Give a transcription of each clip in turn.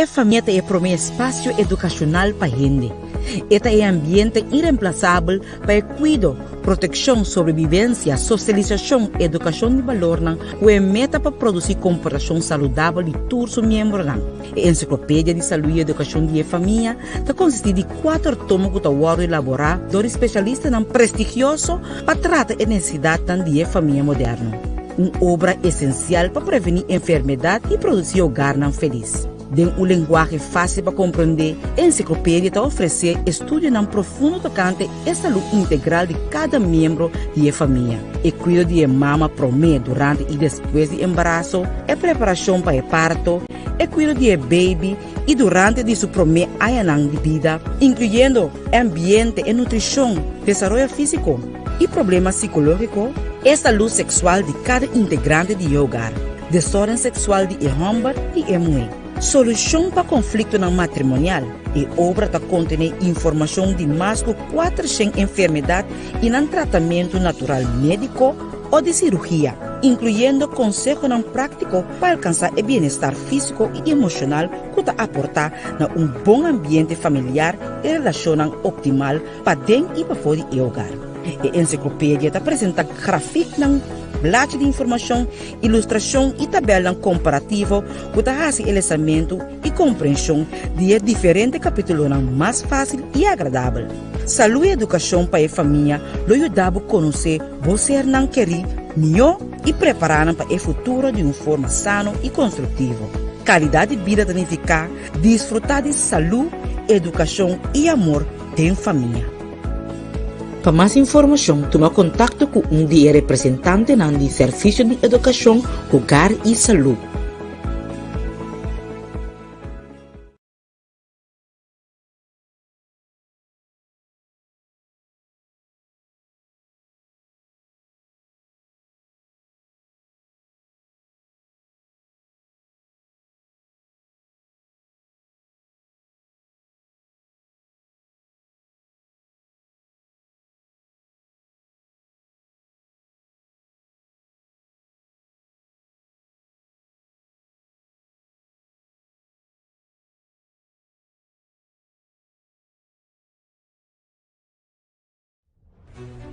A família é para um espaço educacional para a gente. Este é um ambiente irreemplaçável para o cuidado, proteção, sobrevivência, socialização e educação de valor, que é meta para produzir comportação saudável de todos os membros. A Enciclopédia de Saúde e Educação de Família consiste de 4 tomos que estão elaborados por especialistas prestigiosos para tratar a necessidade de família moderna. Uma obra essencial para prevenir enfermidade e produzir hogar feliz. De um linguagem fácil para compreender, a enciclopédia está oferecendo estudos profundo tocante à saúde integral de cada membro da família. E cuido de mama promete durante e depois do embaraço, a preparação para o parto, e cuido de baby e durante de seu primeiro ano de vida, incluindo ambiente e nutrição, desenvolvimento físico e problemas psicológicos, e saúde sexual de cada integrante do hogar, desordem sexual de homem e mulher. Solução para conflito matrimonial. E obra que contém informação de mais de 400 enfermidades e tratamento natural médico ou de cirurgia, incluindo conselhos práticos para alcançar o bem-estar físico e emocional que aportar a bom ambiente familiar e relação optimal para dentro e para fora do hogar. A enciclopédia apresenta gráficos, blate de informação, ilustração e tabela comparativa que faz o lançamento e compreensão de diferentes capítulos mais fácil e agradável. Saúde e educação para a família lo ajuda a conhecer você não querer melhor e preparar para o futuro de uma forma sana e construtiva. Qualidade de vida significa desfrutar de saúde, educação e amor em família. Para mais informação, toma contato com um dos representantes do Serviço de Educação, Hogar e Saúde.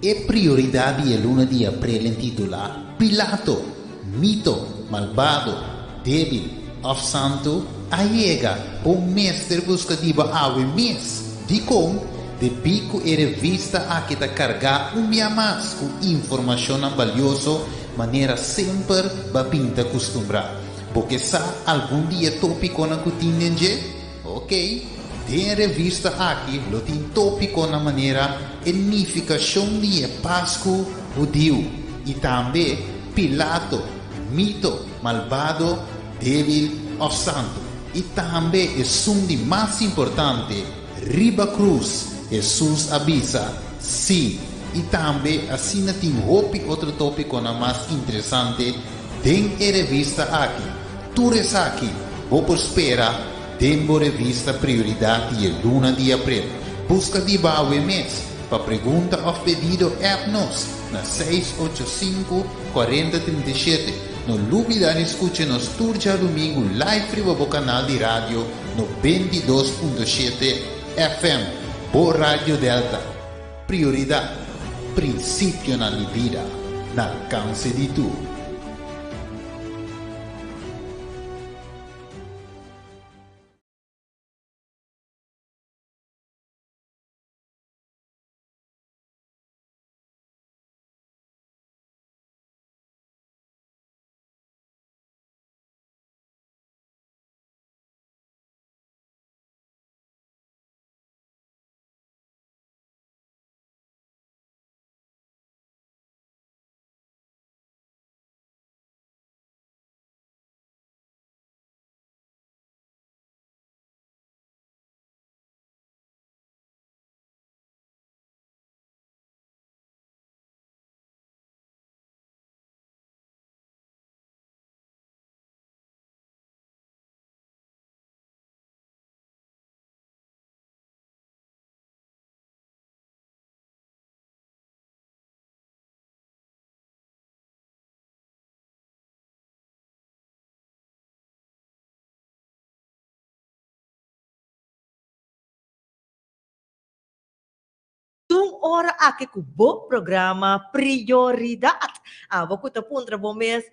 E prioridade è luna di aprile intitola Pilato, mito, malvado, débil, of santo, aiega, o mestre buscativa awe mes, di com, de bico e revista a que ta carga mia mas com informação valioso, maneira sempre babinta costumbrar. Porque sa algum dia tópico na kutinenje? Ok? Tem revista aqui, lo tem tópico na maneira edificação de Páscoa judeu e também Pilato, mito, malvado, débil ou santo. E também é de mais importante, riba cruz, Jesus avisa, sim. E também assim tem outro tópico na mais interessante, tem revista aqui. Tu aqui, vou esperar. Tempo revista prioridade e luna de abril. Busca de baue mês. Para pergunta ou pedido app-nos na 685-4037. No dúvida, escute-nos turja domingo live no canal de rádio no 22.7 FM. Por Rádio Delta. Prioridade. Princípio na vida. Na alcance de tu. ora aqui com o programa Prioridade. Vou contar para bom mês.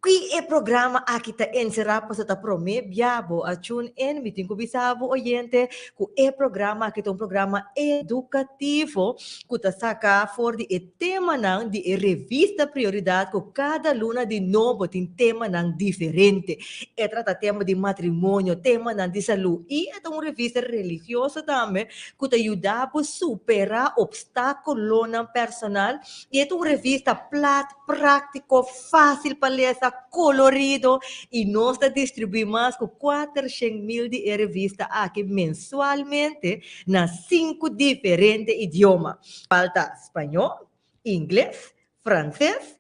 Que é programa aqui tá encerrar para tá prome biabo a tune in meeting com bisavo oyente que é programa aqui tá programa educativo que tá saca for de tema nang de revista prioridade que cada luna de novo tem tema nang diferente trata tema de matrimônio tema nang de saúde e é uma revista religiosa também que tá ajuda a superar obstáculos nang personal e é uma revista prático fácil para ler colorido e nós distribuímos mais de 400,000 de revista aqui mensualmente nas 5 diferentes idiomas. Falta espanhol, inglês, francês,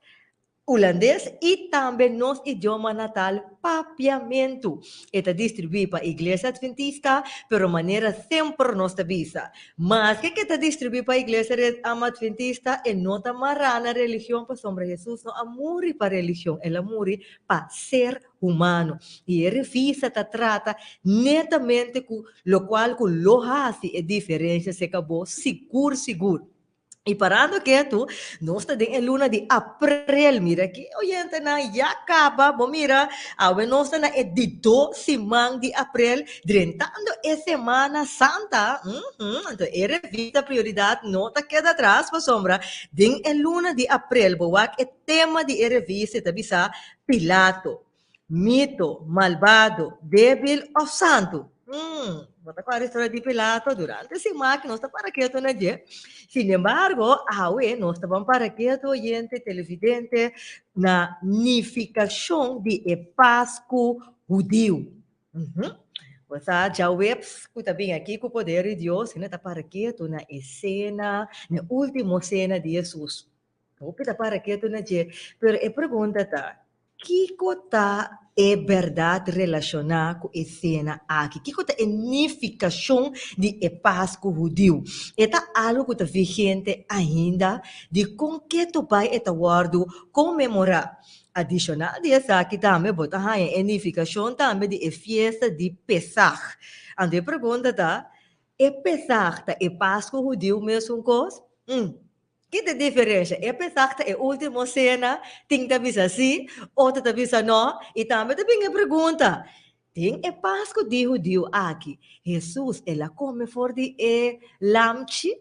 holandês e também nosso idioma natal, papiamento. Está distribuído para a Igreja Adventista, pero maneira sempre nos avisa. Mas que está distribuído para a Igreja Adventista é nota marana religião para sombra Jesus, não amor para religião, é amor para ser humano. E a revista trata netamente com o qual com lo hace a diferença se acabou seguro. E parando quieto, nós estamos em luna de abril, mira aqui, oyente na já acaba, bom mira, nós estamos na edito semana de abril, drentando a Semana Santa, então a revista prioridade nota queda atrás, para sombra, em luna de abril, boak, o tema de revista, tabisa, Pilato, mito, malvado, débil ou santo. Bota com a história de Pilato durante esse máquina, nós estamos para quieto na dia. Sin embargo, nós estamos para quieto, oyente, televidente, na unificação de Páscoa judeu. Você já web, escuta bem aqui com o poder de Deus, né? Está para quieto na cena, na última cena de Jesus. Não está para quieto na dia. Pero a pergunta está, que está é verdade relacionada com a cena aqui? Que é a unificação de Páscoa judeu? É algo que está vigente ainda de com que tu pai está guardo comemorar. Adicional disso aqui também bota a unificação também de festa de Pesach. Ande pergunta tá, é Pesach é Páscoa judeu mesmo coisa? Que a diferença? É pensar que é a última cena, tem que avisar sim, outra avisar não, e também tem a pergunta. Tem a Páscoa de judeu aqui. Jesus, ela come fora de lamchi?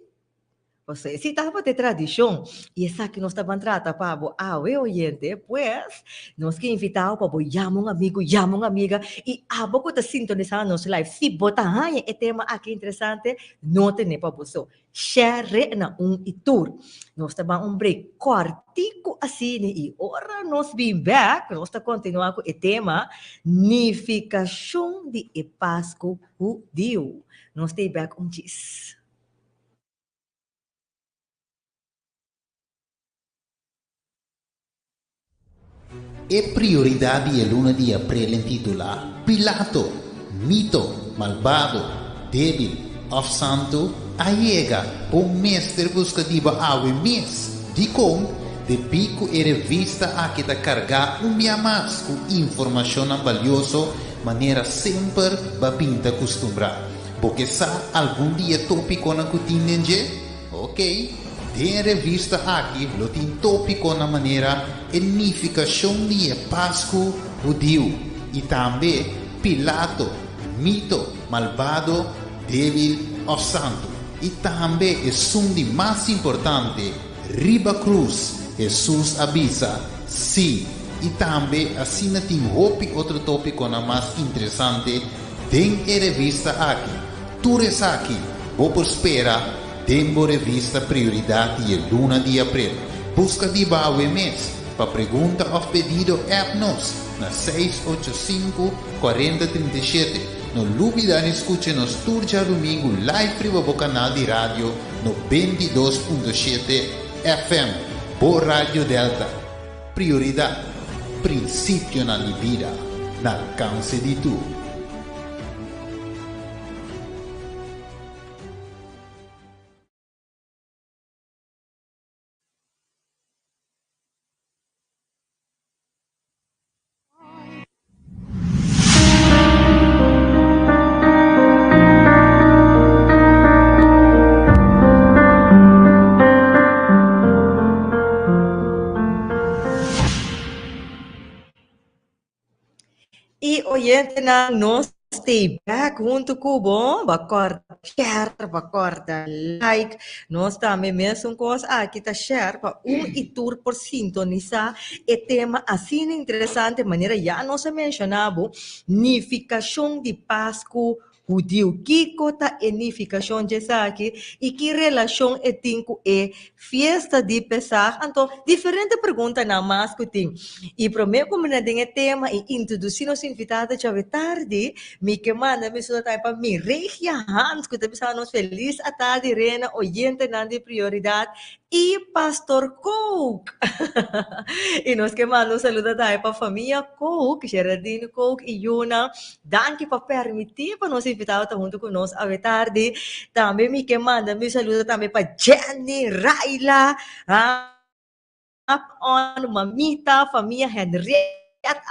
Você, se estava de tradição, e essa que nós estamos tratando para o oyente, pues, nós que invitamos para chamar um amigo, chamar uma amiga, e a pouco está sintonizando nosso live. Se botar é tema aqui interessante, não tem para você. Share na tour. Nós estamos break cortico assim, e ora nós be back, nós estamos continuando com o tema unificação de Páscoa judeu. Nós estamos back disso. E prioridade è luna di aprile intitola Pilato, mito, malvado, débil, of santo, aiega, o mestre buscativa awe mes. Di com, de pico e revista a que da carga mais com informação valiosa, maneira sempre babinta costumbrar. Porque sa algum dia tópico na cutinenje? Ok? Tem revista aqui, lo tem tópico na maneira unificação de Páscoa judeu e também Pilato, mito, malvado, débil ou santo. E também é sundi mais importante, riba cruz, Jesus avisa, sim. E também assim tem outro tópico na mais interessante, tem revista aqui. Tu aqui, vou por espera. Tempo revista prioridade e luna de abril. Busca de baue mês. Para pergunta ou pedido nos na 685-4037. No dúvida escute nos turja domingo live priva o canal de rádio no 22.7 FM por Rádio Delta. Prioridade. Princípio na vida. Na alcance de tu. oyente na nós stay back junto com bom, bacorda share, bacorda like, nós também mesmo coisa aqui tá share para e tour por sintonizar e tema assim interessante maneira já nós mencionamos nificação de Páscoa judeu, que cota é nificação de aqui e que relação é tem com a festa de Pesach, então diferente pergunta na mais que tem e para mim como na dinha tema e introduzir nos invitados já tarde me que manda me só para me regia Hans que também nos feliz a tarde rena oyente na de prioridade e Pastor Coke e nós que manda saluda para a família Coke, Geraldine Coke e Yuna, danke por permitir para nos invitar junto conosco a tarde. Também me que manda me saluda também para Jenny, Raila, on Mamita, família Henriette,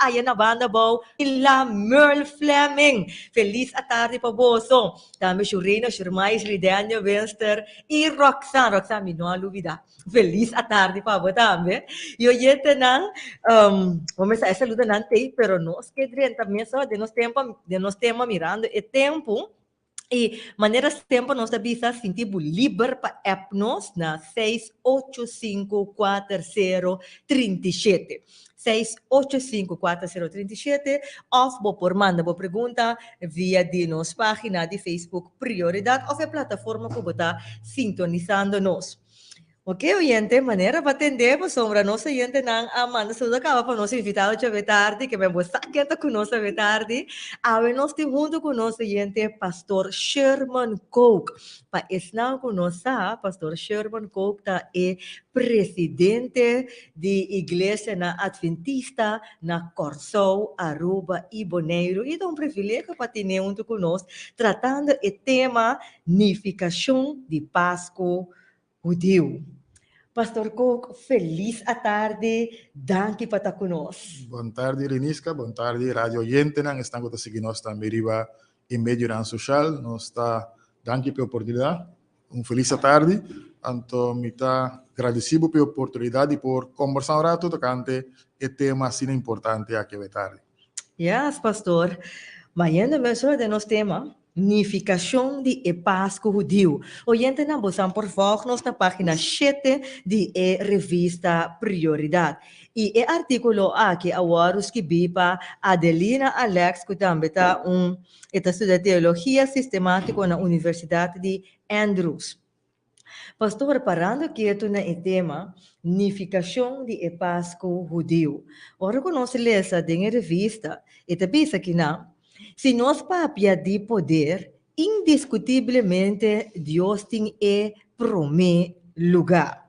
ayan na banda bow, ila Merle Fleming. Feliz a tarde pa boso. Também Shurina, Shurmais, Ridania, Wenster e Roxanne Minualuvida. Feliz a tarde pa bo também. E hoje nang vamos a saluda nante, pero nós que também só de nos tema mirando e tempo. E maneira tempo nós da bisa sentir livre para app nós na 6854037. 6854037 of por manda bo pergunta via de nos página de Facebook Prioridade ou a plataforma que está sintonizando nos. Ok, oyente, maneira para atender, para sombra nossa oyente não amanda se acaba para nós invitado a tarde, que vem você que está conosco a tarde, a nós te junto com nosso oyente Pastor Sherman Coke, para estar conosco, Pastor Sherman Coke é presidente de igreja na Adventista na Corsou, Aruba e Bonaire, e é um privilégio para ter junto conosco, tratando o tema nificação de Páscoa judeu. Pastor Coke, feliz a tarde. Danke por estar conosco. Boa tarde, Renisca. Boa tarde, Radio Oyente. Estamos a seguir nós também em meio da social. Nós está danke pela oportunidade. Feliz a tarde. Então, me está agradecido pela oportunidade por conversar um rato tocante o tema assim importante aqui a tarde. Yes, pastor. Amanhã mesmo de nosso tema nificação de Páscoa judeu. Oyente na bolsa, por favor, na página 7 de revista Prioridade. E o artículo aqui, agora, que bipa Adelina Alex, que também está estuda teologia sistemática na Universidade de Andrews. Pastor, parando quieto na tema nificação de Páscoa judeu. Ora, quando nós lemos a revista, e também aqui na se nós papia de poder, indiscutivelmente Deus tem primeiro lugar.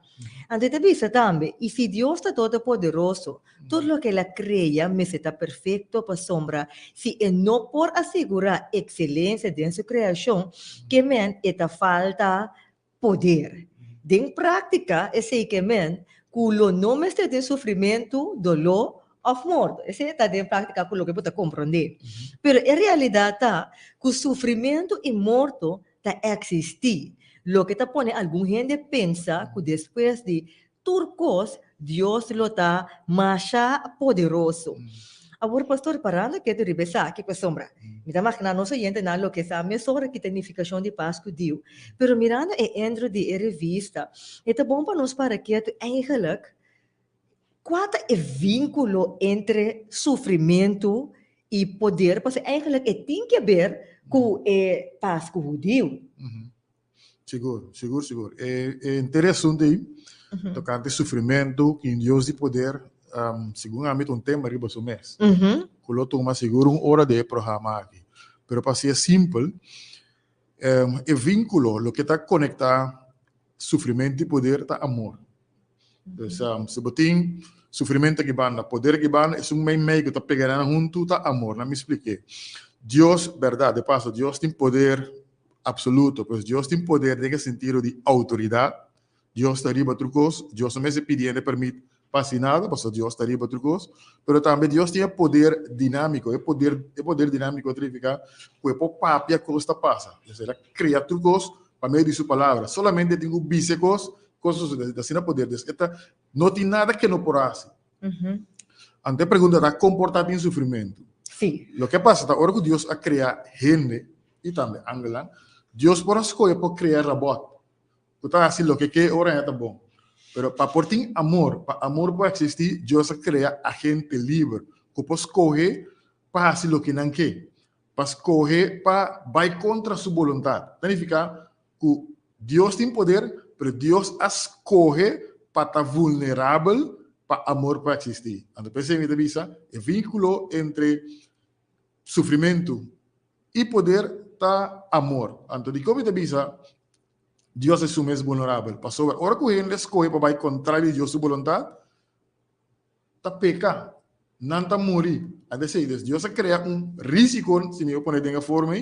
Então, também, e se Deus está todo poderoso, tudo o que Ele cria, mas está perfeito para sombra, se não por assegurar excelência de sua criação, que men está falta poder. De prática, é que men, cujo nome está de sofrimento, dolor, of morte. Esse está em prática com o que pode compreender. Pero em realidade tá que o sofrimento e morto tá existir. Lo que tá pone algum gente pensa que depois de turcos Deus lo tá mais poderoso. Agora pastor parando que tu ribesa que com sombra. Me dá máquina nosso gente na lo que sabe sobre que significação de Páscoa dio. Pero mirando dentro de revista, é bom para nós para que tu eigenlijk qual é o vínculo entre sofrimento e poder? Porque eigenlijk tem que ver com o Páscoa judeu. Seguro. É interessante aí, tocante sofrimento e Deus de poder, segundo a mim, tema riba do mês. Coloto uma seguro hora de programa aqui. Pero para ser simples, o vínculo, o que está conectado sofrimento e poder, está amor. Se botin sofrimento que banda, poder que banda, é meio que está pegando junto, tá amor, não me expliquei. Deus, verdade, de passo, Deus tem poder absoluto, pois Deus tem poder de sentido de autoridade. Deus está riba trucos, Deus não se pedindo permite fascinado, porque Deus está riba trucos, mas também Deus tem poder dinâmico, poder dinâmico significa que por papia coisa passa, ou seja, cria trucos para meio de sua palavra. Solamente tem bísicos coisas assim não poder desqueta não tem nada que não porasse. Ante pergunta da comportamento em sofrimento Sí. Lo que pasa es que Dios ha creado gente y también ángeles. Dios por escoger por crear robot. Está así lo que ahora está bueno. Pero para por ti amor, para amor puede existir, Dios crea a gente libre. Que puede escoger para hacer lo que no quiere. Para escoger para ir contra su voluntad. Significa que Dios tiene poder, pero Dios escoge para estar vulnerable para amor para existir. Entonces, me dice, el vínculo entre sufrimiento y poder está amor. Entonces, como te dice, Dios es su mes vulnerable. Pasó, ahora que él escoge para ir contra Dios su voluntad, está peca, no está morir. Es decir, Dios crea un risco, si me voy a poner de una forma,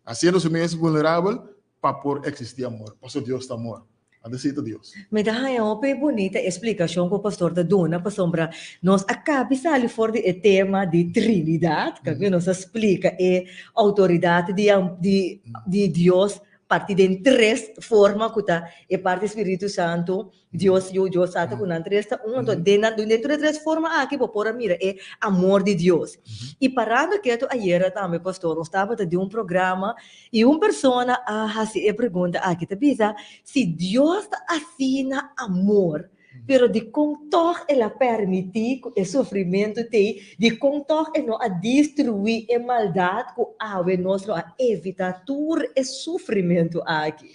haciendo su mes vulnerable para poder existir amor. Pasó Dios está amor. Es decir, Dios. Me dá uma bonita explicação que o pastor da dona para sombra nós acaba de for de tema de Trinidade, que nos explica a autoridade de Deus parte de três formas que tá parte Espírito Santo Deus e o Deus Santo com três dentro de três formas aqui por mira amor de Deus e parando que tu ayer também pastor nós estava de programa e persona assim pergunta aqui te bisa se Deus assina amor pero de contor ela permitir o sofrimento de contor e não a destruir a maldade que ave nosso a evitar todo o sofrimento aqui.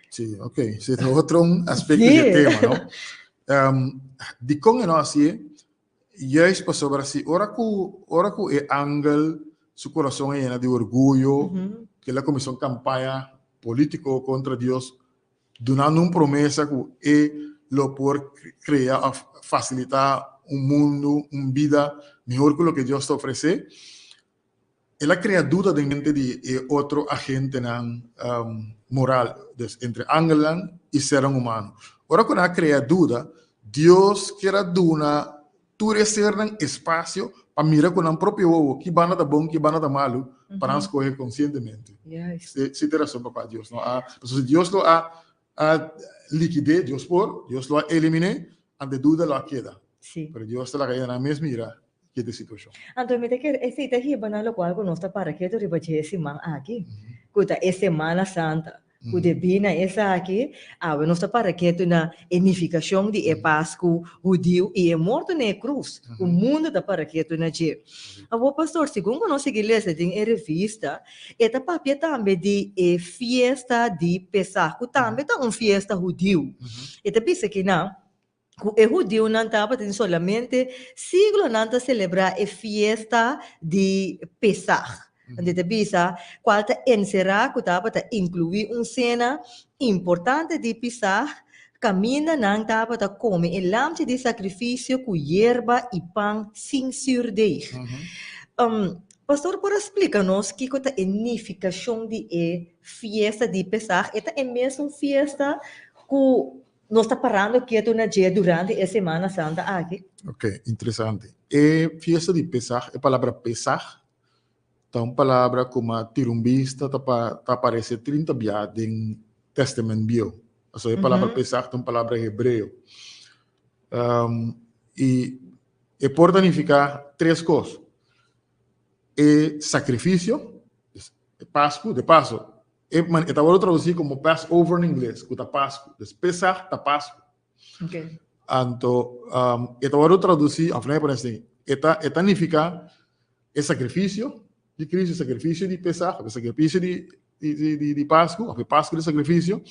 Sí, ok. Ese es otro aspecto del tema, ¿no? De con no así, ya es para sobre así. Ahora que el ángel, su corazón es lleno de orgullo, que la comisión campaña político contra Dios, donando una promesa que lo por crear, facilitar un mundo, una vida mejor que lo que Dios te ofrece. Él ha creado duda de mente de otro agente moral entre ángel y ser humano. Ahora cuando ha creado duda, Dios quiere dar tu reserva espacio para mirar con un propio ojo que van a dar bom, que van a dar malo, para escoger conscientemente. Yes. Si te razón, papá, Dios no ha, entonces Dios lo ha liquidé, Dios lo ha eliminé, ante duda lo queda. Sí. Pero Dios te la cae en la misma mira que de situación. Então, me que esse tá ribana lo qual que nós tá para que tu riba esse man aqui. Kuta é Semana Santa. Kude bina essa aqui, nós tá para que tu na unificação de Páscoa judeu e morto na cruz. O mundo tá para que tu na je. O pastor, segundo nós seguimos em revista, eta papia também de fiesta de Pesach, também tá fiesta judeu. Eta pensa que não o judeu não estava solamente siglo não está celebrar a fiesta de Pesach. Então, bisa qual está encerrar que estava incluir cena importante de Pesach, caminha não estava comer o lampe de sacrifício com hierba e pão sem surdez. Pastor, por explicar-nos que a unificação de fiesta de Pesach é mesmo fiesta que nós está parando quieto na dia durante a Semana Santa aqui. Ok, interessante. Fiesta de Pesach, a palavra Pesach, é uma palavra como a tirumbista, aparece 30 vezes em Testamento Bio. A palavra Pesach é uma palavra hebreu. E pode significar três coisas. Sacrifício, Páscoa, de paso, estava traduzido como Passover em inglês, que é Páscoa. Pesach é Páscoa. Okay. Então, estava traduzido, afinal, por assim, significa sacrifício de Cristo, sacrifício de Pesach, sacrifício de Páscoa, Páscoa de sacrifício,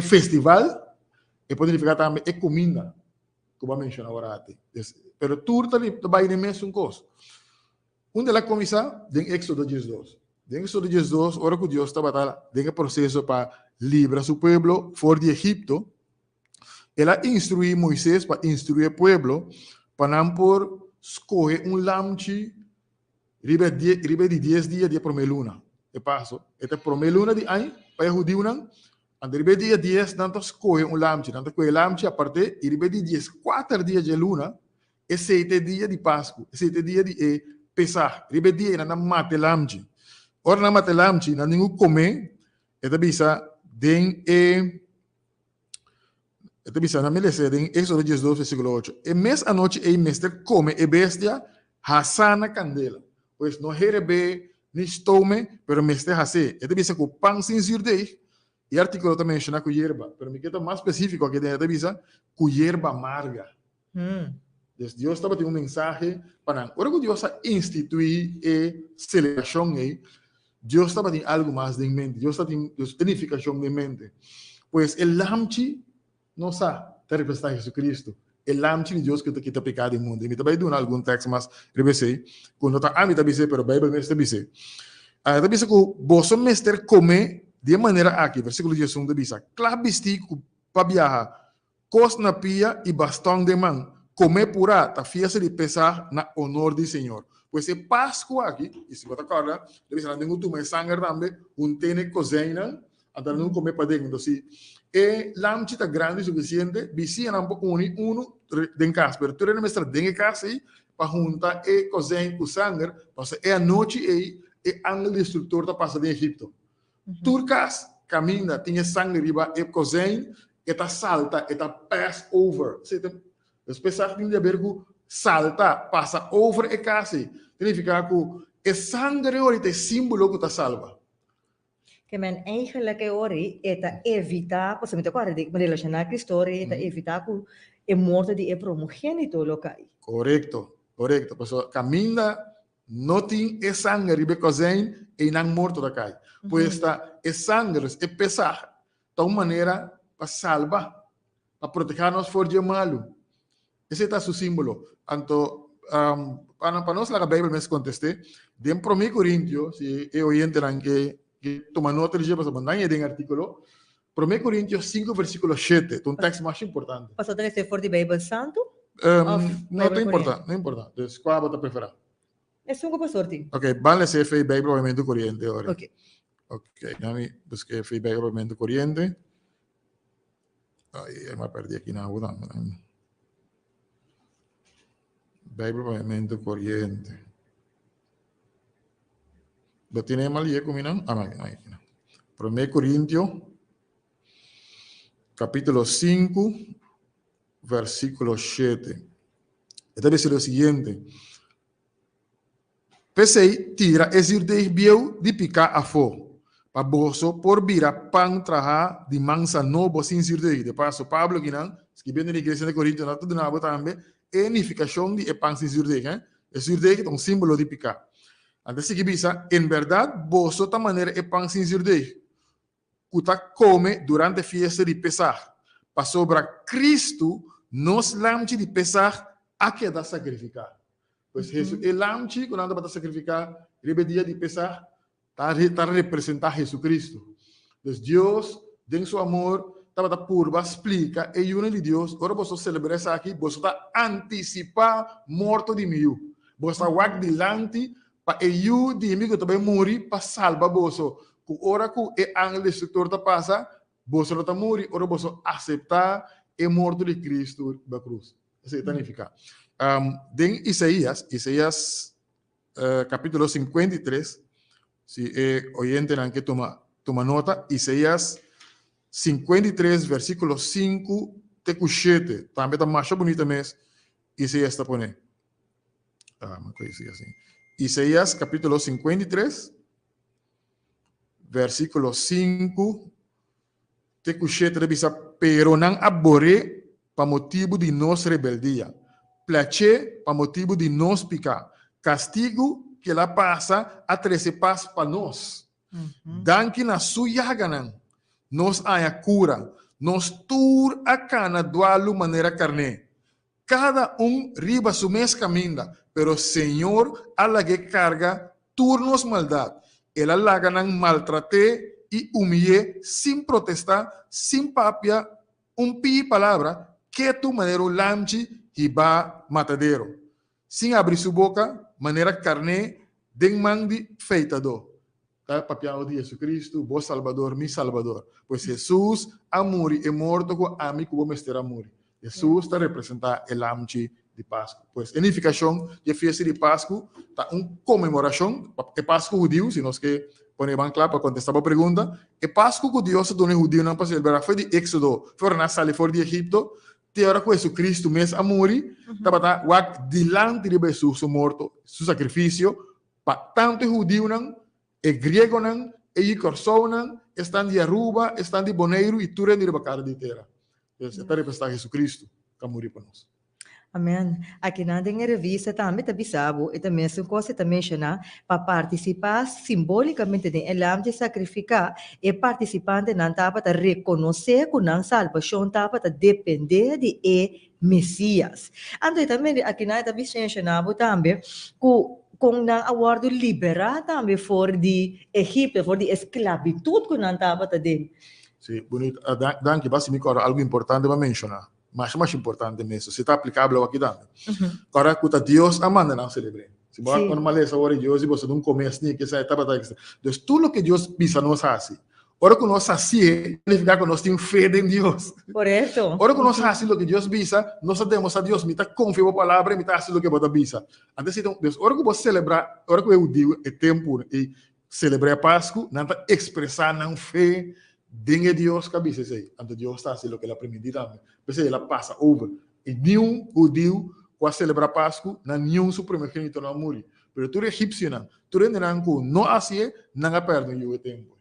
festival, pode significar também comida, como eu mencionei agora. Mas tudo vai na mesma coisa. Onde ela começa? Em Éxodo 12. Em Éxodo 12, hora que Deus estava em processo para livrar seu povo fora de Egipto, ela instruiu Moisés para instruir o povo para não por escolher lampe ribe de 10 dias de primeira luna. E passo, esta primeira luna de ano, para o judeu não, ribe de 10, tanto escolher lampe, tanto escolher lampe a partir de ribe de 10, 4 dias de luna, e 7 dias de Páscoa, 7 dias de Pesach, ribe de não mate lampe. Ora não mate lampe, não ninguém come, esta bisa den esta bisa na melese den Éxodo 12 versículo 8. E mês a noite e mestre come e bestia hasana candela. pues no herebe, ni stome, pero me esté así. Este dice que pan sin sirde, y artículo también menciona con hierba, pero me queda más específico aquí de dice con hierba amarga. Entonces, Dios estaba teniendo un mensaje para ahora que Dios ha instituido celebración, Dios estaba teniendo algo más de mente, Dios estaba teniendo unificación de mente. Pues el lamchi no sabe representar a Jesucristo. El lamchi de Dios que está pecado en el mundo. Y me también doy algún texto más, rebese, cuando está a mí también, pero Bible me está dice. También dice que vos mester come de maneira aqui, versículo 11 diz: clavisti para viajar, cos na pia e bastão de mão, comer pura, ta fiesta de pesar na honor do Senhor. Pois é Páscoa aqui, e se você acorda, deve ser nenhum tu mais sangue também, tene cozinha, então não comer para dentro, assim. E lamchi tá grande o suficiente, vizinha não pode uno dentro casa, mas tu não mestra dentro casa aí, para juntar e cozinha com sangue, porque é a noite aí, e angel destrutor tá passando em Egipto. Turcas caminha, tinha sangue riba, e cozinha, e tá salta, e tá pass over. Os pessoas têm de ver que salta, passa over e casa. Significa que o sangue é símbolo que tá salva. Que men eigenlijk ori eta evita, posso me tocar de relacionar com a história, eta evitar que a morte de primogênito locai. Correcto. Pues caminha, não tem sangue riba cozinha, e não morto da cai. Pues está é sangue, é pesar, de uma maneira para salvar, para proteger-nos fora de malo. Esse é o símbolo. Então, para nós, a Bíblia me conteste, de 1 Coríntios, se é oyente que toma nota de para mandar em artículo, 1 Coríntios 5, versículo 7, um texto mais importante. Pastor, tem que ser for de Bíblia Santo? Não tem importância, não importa. Então, qual você prefere? É sungo, pastor, tem. Ok, vale ser feio Bíblia, obviamente, corriente. Ok. Déjame buscar feio Bíblia, obviamente, corriente. Aí, me perdi aqui na rua. Bíblia, obviamente, corriente. Lo tiene mal y combinado. No. 1 Corintios, capítulo 5, versículo 7. Esta vez es lo siguiente. Pesei tira exirde bieu de picar a fo. Pa boso por vira pan traja de mansa novo sin sirde. De paso, Pablo que viene de la iglesia de Corintios, no todo nada también, unificación de pan sin sirde. Es sirde que es un símbolo de picar. Antes que bisa, en verdad, vos otra manera é pan sin sirde. Cuta come durante a fiesta de Pesach. Para sobra Cristo, nos lamchi de Pesach a que da sacrificar. Pois Jesus, el lamchi, quando anda para sacrificar, el dia de Pesach, está representar Jesucristo. Então, Deus, em seu amor, estava purba, explica, e uno de Deus, agora você celebra isso aqui, você está antecipar morto de mil. Você está delante, para eu de mim que também morri para salvar você. Que hora que o anjo destrutor está passa, você não está morri, ora você aceitar o morto de Cristo na cruz. Isso significa. Em Isaías capítulo 53, se é oyente que toma nota, Isaías 53, versículo 5 até 7, também está mais bonito mesmo, Isaías está pondo. Uma coisa assim. Isaías capítulo 53, versículo 5, te cuchete dice, pero não abore para motivo de nossa rebeldia, plache para motivo de nos picar, castigo que ela passa a 13 paz para nós, dan que na sua ganan, nos haya cura, nos tur a cana dualo maneira carne, cada riba su mes caminha, pero Senhor, ala que carga turnos maldad. Él ala ganan maltraté y humillé sin protestar, sin papia, pi palabra, que tu manero lamchi y va matadero. Sin abrir su boca, manera carne, den mandi feitado. Tá papiado de Jesucristo, vos Salvador, mi Salvador. Pues Jesús amori e morto com a mim como mester amori. Jesus está representando el lamchi de Páscoa. Pues, unificação de fiesta de Páscoa, tá comemoração, é Páscoa judío, se nós que ponemos claro para contestar a pergunta, é Páscoa judío, se não é judío, não pode celebrar, foi de Éxodo, foi na sala fora de Egipto, te hora com Jesus Cristo, mês amori, estava dilante de Jesus, morto, seu sacrifício, Tanto judío não, e grego não, e corso não, estão de Aruba, estão de Bonaire e tudo de cara de terra. Então, esta representa Jesus Cristo, que morreu para nós. Amém. Aqui na revista também está bisabo e também se coisa também mencionar para participar simbolicamente de elam de sacrificar e participante não estava a reconhecer que não salvação estava a depender de Messias. Então também aqui na está mencionado também com na awardo liberar também for de Egito, for de esclavitud que não estava a ter. Sim, bonito. Danke, basta me cora algo importante para mencionar. Mas mais importante mesmo, se está aplicável aqui também. Agora, que Deus amanda não celebre. Se você normaliza agora Deus e você não começa nem que sai estava então tudo que Deus pisa nós assim. Ora que nós assim, significa que nós temos fé em Deus. Por isso. Ora que nós assim o que Deus pisa, nós temos a Deus, mita confia na palavra, mita assim o que você pisa. Então, ora que você celebrar, ora que eu digo é tempo e celebrar a Páscoa, não está expressar não fé Dengue Deus cabeça aí, então Deus está assim o que ela permite também. Porque ela passa over. E nenhum judeu pode celebrar Páscoa, nenhum supremo genito não morre. Mas tu egípcio não, tu não com não assim, não perde o tempo.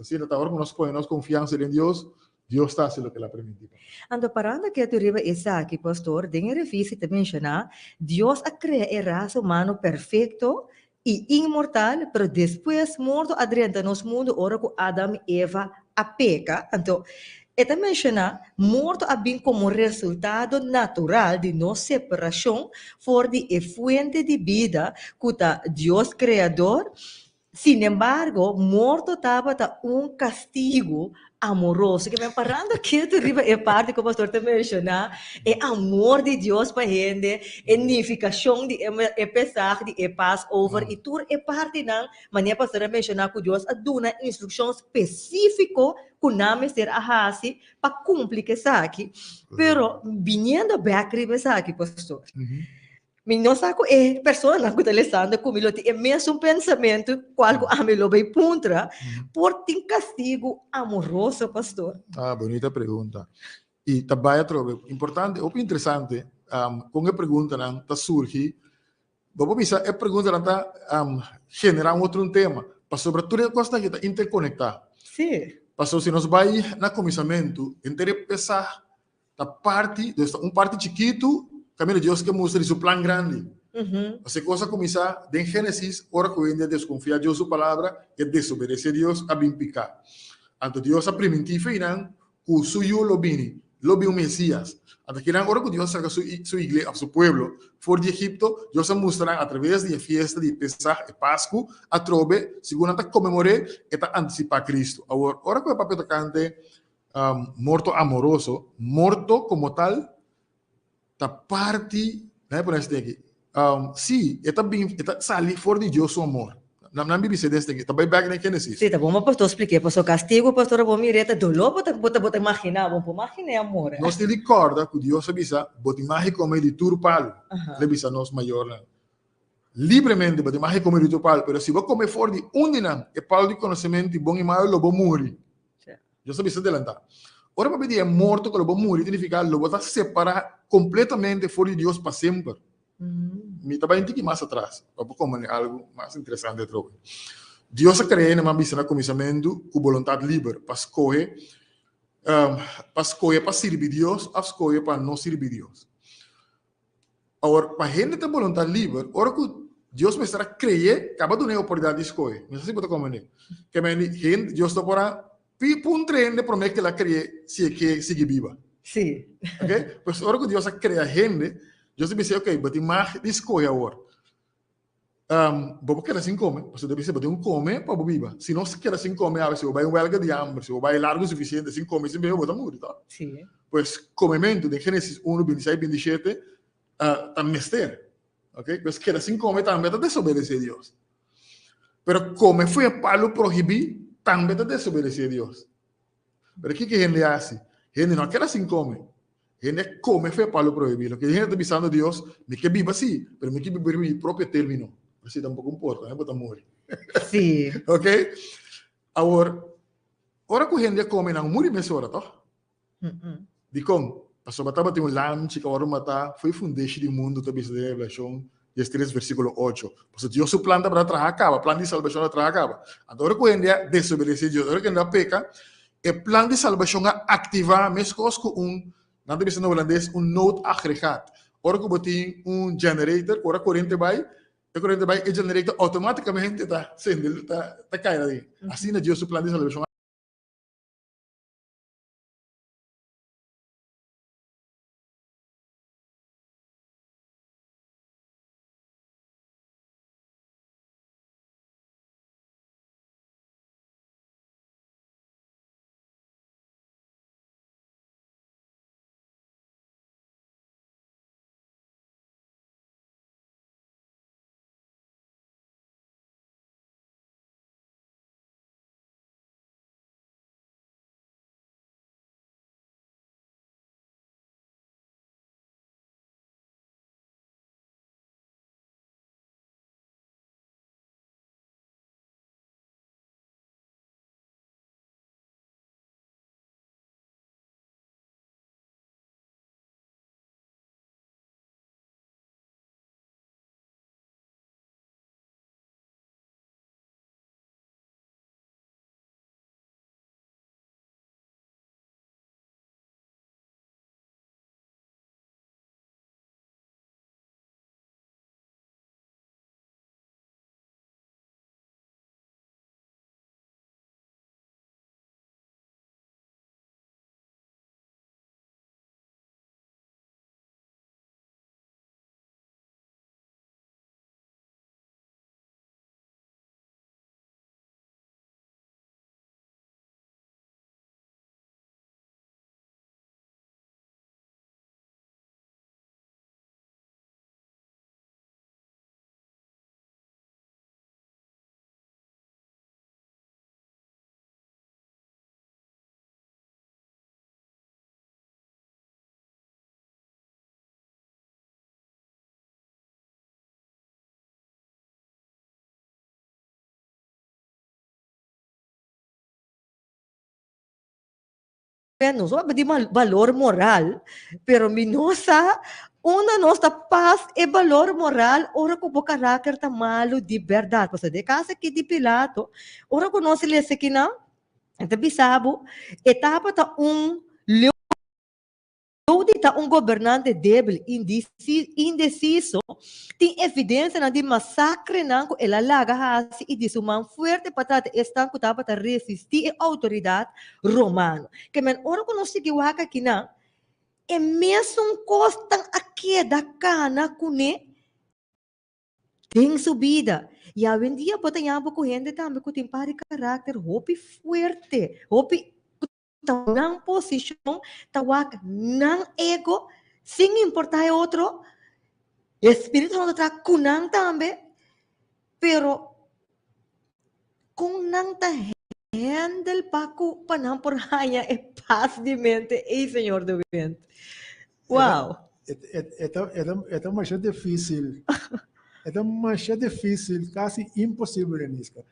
Assim, na hora que nós ponemos confiança em Deus, Deus está assim o que ela permite. Ando parando que tu riba Isaac, pastor, dengue revista te menciona, Deus a crea a raça humano perfeito e imortal, pero depois morto adrenta nos mundo ora com Adam e Eva a peca. Então, esta menciona morto a bem como resultado natural de nossa separação for de fuente de vida que Deus criador. Sin embargo, morto estava castigo amoroso. Que me parando que tu riba é parte que o pastor te menciona, é amor de Deus para a gente, é unificação de Pesach, de Passover, e tudo é parte não, mas o pastor menciona que Deus dá uma instrução específica que não ser a hasi para cumprir que saque. Pero, vindo back riba saque, pastor. Não saco é pessoa que está lendo comigo é mesmo pensamento qual que a me lo vai puntra por tem castigo amoroso, pastor. Bonita pergunta. E também outro importante, ou interessante, com a pergunta não tá surge, vamos pensar a pergunta não tá generar outro tema, para sobretudo a coisa que está interconectada. Sim. Pastor, se nós vai na comissamento, interessar da parte, parte chiquito. Caminho de Deus que mostra seu plano grande. Você começa a começar, em Gênesis, ora que ainda desconfia de Deus, sua palavra, e desobedecer a Deus, a bem picar. Então, Deus a primitiva e não, o suyo lobini, lobi o Messias. Então, que não, ora que Deus saca sua igreja, seu povo, fora de Egipto, Deus a mostrar, através da festa de Pesach e Páscoa, a trobe, segundo a comemorar, e a antecipar Cristo. Agora, ora que o papel cante, morto amoroso, morto como tal, da parte, né, por exemplo, aqui, sim, é também, sali fora de Deus o amor. Não Bíblia se desse aqui, também back na Gênesis. Sim, tá bom, mas pastor expliquei, pastor castigo, pastor bom mireta, dolor, bota imaginar, bom imaginar amor. Nós te recorda que Deus avisa, bota imagem como ele tur palo, ele avisa nós maior, né? Livremente, bota imagem como ele tur palo, pero se você comer fora de não, é palo de conhecimento e bom imagem, lo bom morrer. Deus avisa adelantar. Ora, para pedir é morto que lo bom morrer, significa lo bota separar completamente fora de Deus para sempre. Me também tem que ir mais atrás, para como algo mais interessante de trocar. Deus cria uma visão de comissamento com vontade livre, para escolher para servir Deus, para escolher para não servir Deus. Agora, para a gente ter vontade livre, ora que Deus me estará criando, acaba de dar a oportunidade de escolher. Não sei se você como é. Que a gente, Deus está para um trem de promete que ela crie que siga viva. Sim. Ok? Pues ahora que Deus cria a gente, Deus deve dizer, ok, mas mais escolhe agora. Vamos querer assim comer, você deve ser, um comer para viva. Se não quer assim comer, se vai huelga de hambre, se vai largo o suficiente, assim comer, se vai morrer, tá? Sim. Pues comimento de Gênesis 1, 26, 27, está mister. Ok? Pues quer assim comer, também está desobedecer a Deus. Pero como foi para o proibir, também está desobedecer a Deus. Pero o que a gente faz? Gente não quer assim comer. Gente come foi para o proibir. O que a gente está pensando Deus, me que viva assim, mas me que viver mi próprio término. Assim tampouco importa, né? Para morrer. Sim. Ok? Agora, ora que a gente come, não morre nessa hora, tá? De como? Pastor, batava tem um lanche, que agora matar, foi fundeixe do mundo, talvez de revelação, Dias 3, versículo 8. Pues Dios su planta para trabajar acaba, plan de salvación para trabajar acaba. Agora quando é desobedecer Deus, agora quando é peca, o plan de salvação é ativar, mesmo com não deve ser no holandês, node agregaat. Ora que botem generator, ora corrente vai, e generator automaticamente está sendo, está caindo ali. Assim é Deus su plan de salvação. Não só de valor moral, pero minosa una nossa paz e valor moral, ora com o caráter tá malo de verdade. Você de casa que de Pilato, ora conhece ele que não, então bisabo, etapa tá Leudita, um governante débil, indeciso, tem evidência de massacre nanco ela laga e de suma forte patata estão que estava a resistir a autoridade romana. Que men ora que nós seguimos aqui não, é mesmo costam aqui da cana cune tem subida. E a vendia pode ter corrente também que tem para caráter, hope forte, hope ng posisyon, tawag ng ego, sem importar outro, espírito não tra kunang tambe, pero kung nang ta handle pa ko panamporhaya e paz de mente, Senhor do vento. Uau! É mais difícil. É mais difícil, quase impossível nisso.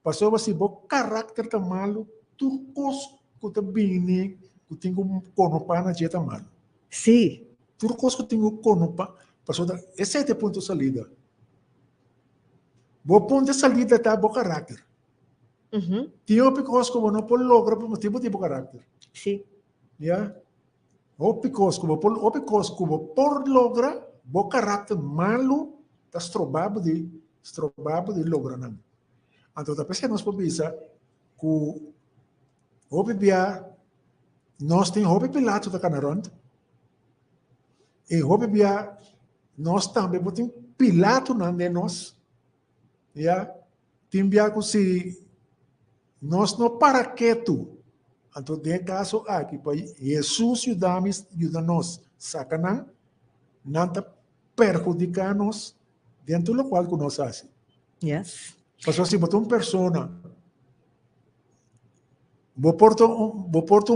Passou assim, o caráter tá malo, turcos que tá bem, que tem um conopa na dieta malo. Sim. Turcos que tem um conopa, passou esse é o ponto de salida. O ponto de salida tá o caráter. Tem o picos como não pode lograr por motivo de caráter. Sim. Yeah. O picos como por lograr o caráter malo, tá estrobado de lograr não. Então, a pessoa nós podemos dizer que o bebê nós tem o Pilato da Canarond e o bebê nós também temos Pilato na de nós, já tem que se nós não para quieto. Então, tem caso aqui para Jesus ajuda nós, sacanã, não tá perjudicar nós dentro do qual que nós fazemos. Yes. Pastor, se botou uma pessoa, vou portar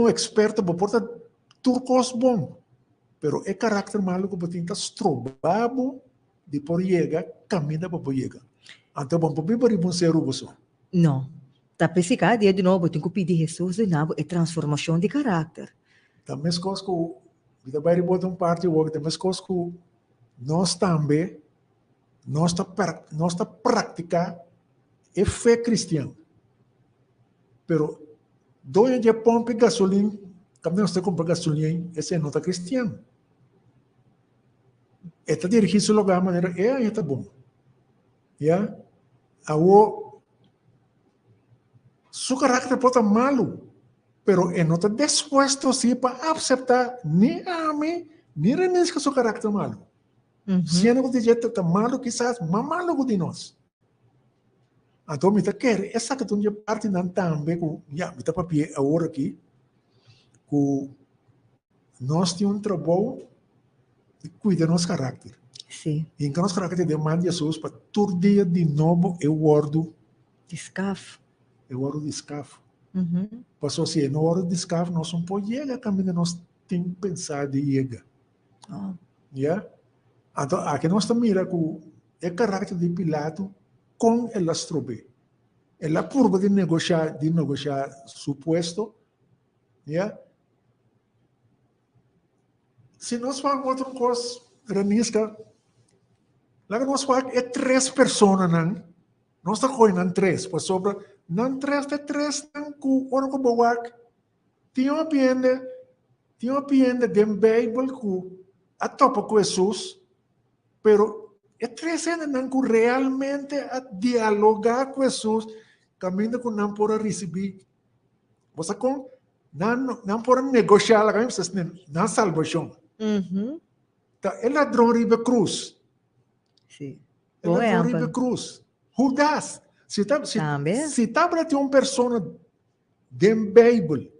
um experto, vou portar turcos bom, pero é caráter malo que botinha estrobado de por chega, caminha para por chega. Então, vamos para o ser humano. Não. Tapi se cada dia de novo tem que pedir Jesus de novo é transformação de caráter. Também as coisas que vai botar parte o também as coisas que nós também nossa prática é fé cristã. Pero doia de pompe gasolina, também você compra gasolina, esse é nota cristã. Esta dirigir seu lugar de maneira é tá bom. Ya, awo su carácter pode estar malo, pero não está disposto sim para aceitar nem a mim, nem reconhecer seu carácter malo. Se não dizer está malo, quizás mais malo de nós. Então, me quer essa que tu já parte não também com já me para pie agora aqui, que nós temos trabalho de cuidar nosso carácter. Sim. E então, nosso carácter demanda Jesus para todo dia de novo eu guardo Descaf. Eu guardo descafo. Passou assim, no hora de descafo, nós não podemos chegar caminho, nós temos que pensar de chegar. Yeah? Então, aqui nós estamos mirando com o carácter de Pilato com el astrobe. Ela curva de negociar suposto. Yeah? Se nós fazemos outra coisa, renisca, lá que nós fazemos é 3 pessoas, não? Nós estamos com 3, por sobre, não 3 de 3, não, com o que boak. Tinha uma pienda de Bíblia que a topa com Jesus, pero é 3 anos não que realmente a dialogar com Jesus, caminho que não pode receber. Você com não pode negociar, na salvação. El ladrão ribe cruz. Sim. El ladrão ribe cruz. Judas. Se está para ter uma pessoa de Bíblia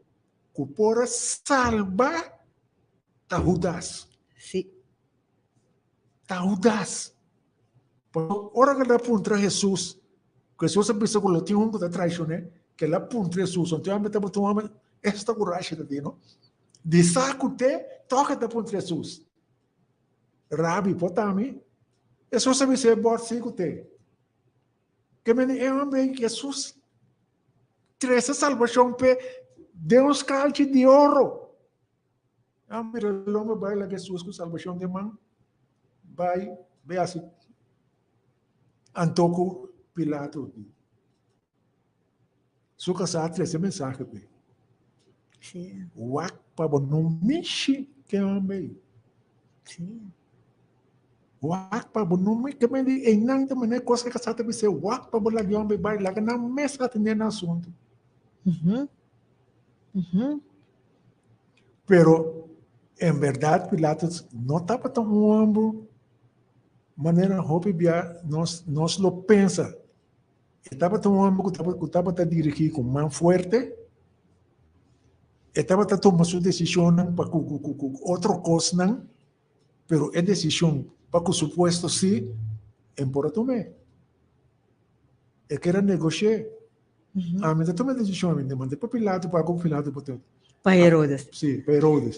que pode salvar, está Judas. Sim. Está Judas. Por hora que ele aponta Jesus, que Jesus pensa que ele tinha um que traicionou, que ele aponta Jesus, então ele está botando esta coragem de não? De saco te toca da ponte Jesus. Rabi potami. Jesus sabe se bot sigo te. Que me é um bem que Jesus traz a salvação pe Deus calci de ouro. Mira loma vai lá Jesus com salvação de man. Vai assim. Antoco Pilato. Suca sa esse mensagem pe. Sim. Wak pa bo no mishi que amei. Sim. Wak pa bo no mi que me di enang te mene coisa que sata be se wak pa bo la yombe bai la na mesa te na assunto. Pero en verdad Pilatos no estaba tão ombro maneira hope bia nós lo pensa. Estava tão ombro que estava a dirigir com mão forte. Estava tomando sua decisão para outra coisa, não, pero é decisão para que o suposto sim, embora tomar. É que era negociar. A mim tomei decisão, a mim mandei para Pilato, para o Pilato para Para Herodes. Sim, para Herodes.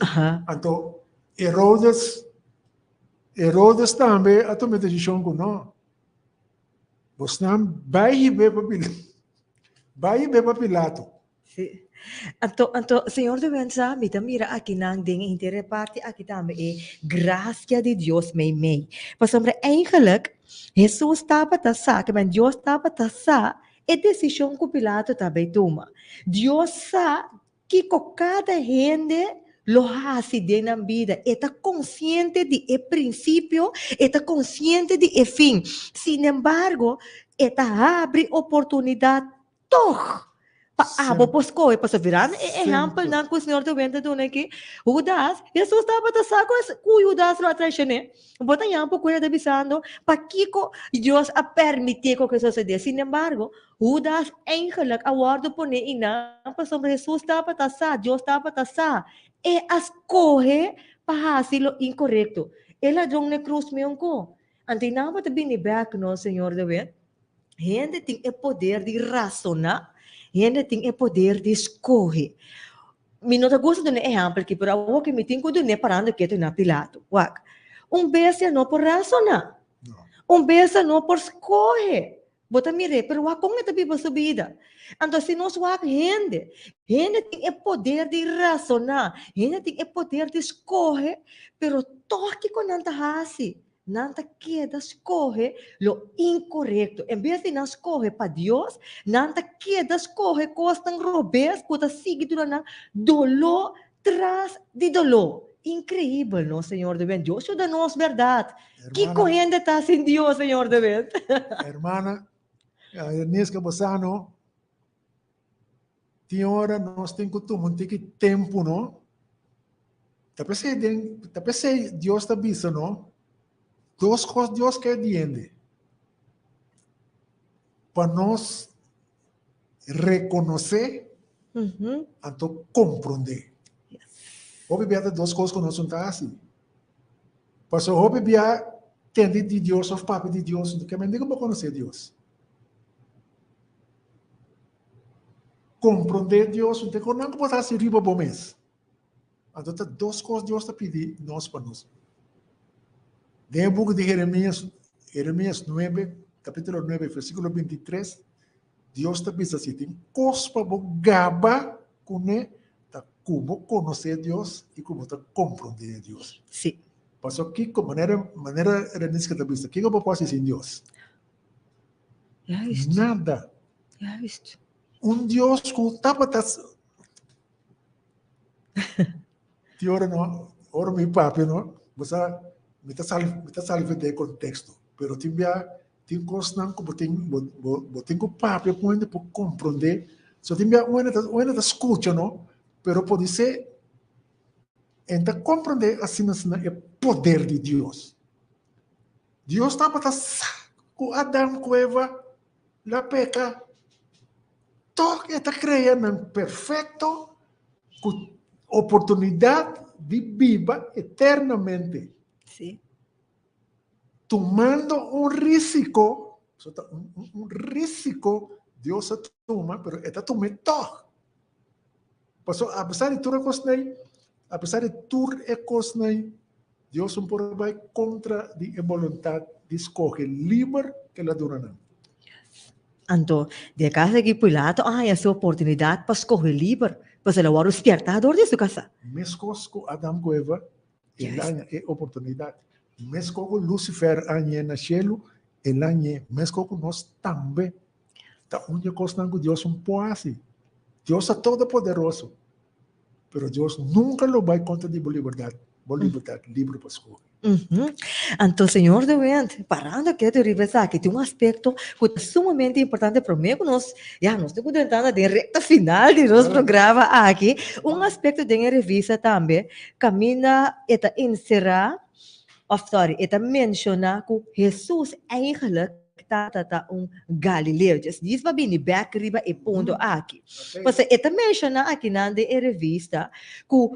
Então, Herodes também a tomar decisão com não. Você não vai ver para Pilato. Sim. Senhor de Venza, mira aqui nang ding interreparte aqui também gracia de Deus mei. Mas sobre eigenlijk, Jesus estava taça, que men Deus estava taça, é decisão que o Pilato também toma. Deus sabe que cada gente lo hace de na vida, está consciente de o princípio, está consciente de o fim. Sin embargo, está abre oportunidade toch. Abo posko e paso viran exemplo nan ko senhor do vento do que Judas Jesus estava ta saco ku Judas lo traicioné bota yampo ku na bisando pa kiko Dios a permitir que eso suceda. Sin embargo Judas eigenlijk awardo pone ina pa sobre Jesus estava ta sa Dios estava ta sa e escoge pa hacer lo incorrecto el ladrón na cruz meon ko antina pa bini back no senhor do vento gente tem o poder de razonar. Gente tem o poder de escolher. Me não gosto de um exemplo que para o que me tenho que parando que tu na Pilato. Vez não por razonar. Vez não por escolher. Bota mire, pero como é que vive sua vida? Então se nós gente tem o poder de razonar, gente tem o poder de escolher, pero toque com nanta hasi. nanta queda escoge lo incorrecto. En vez de não escoge para Deus, nanta queda escoge coisas tão robês, que sigue durante dolor tras de dolor. Incrível, não, Senhor de bem. Deus te nos verdade. Que corrente está sem Deus, Senhor de bem? Hermana, Ernesto Bosano, tem hora nós temos que tempo, não? Tapi Deus está bisa, não? Duas coisas Deus quer dizer. Para nós reconhecer e compreender. Hoje bia duas coisas que nós não está assim. Porque hoje bia tende de Deus, ou papo de Deus, que eu digo para conhecer Deus. Compreender Deus, não tem como não botar assim riba bom mês. Então, duas coisas Deus está pedindo nós para nós. Tem o book de Jeremias 9, capítulo 9, versículo 23. Deus está dizendo assim, tem coisas para gaba com como conhecer Deus e como compreender Deus. Sim. Mas aqui, de maneira Renis que está dizendo, o que eu posso dizer em Deus? Nada. Já visto. Deus que está para te ora não, ora meu papi não, você me está salve de contexto, pero tem coisas não como tem que papi para compreender, só tem uma escuta não, pero pode ser então compreender assim é poder de Deus. Deus está para com Adão com Eva, la peca, todo está criando perfeito, com oportunidade de viver eternamente. Sim. Tomando risco, risco, Deus toma, pero está tomando todo. Apesar de tudo Deus não pode ir contra a vontade de escolher livre que ela dura. Então, de casa que Pilato, essa oportunidade para escolher livre, para ela o despertador de sua casa. Mesmo com Adão e Eva, é oportunidade. Mesmo com Lucifer, no céu, mesmo com nós também. A única coisa que Deus não pode fazer. Deus é todo poderoso. Pero Deus nunca lo vai contra a liberdade. Livre para escolher. Então, Senhor de Vente, parando aqui de revisar que tem aspecto que é sumamente importante para mim, nós estamos entrando na reta final de nosso programa aqui, aspecto de revista também, caminha eta encerrar, eta menciona que Jesus eigenlijk está Galileu. Diz vai vir back riba e ponto aqui. Mas eta menciona aqui na revista que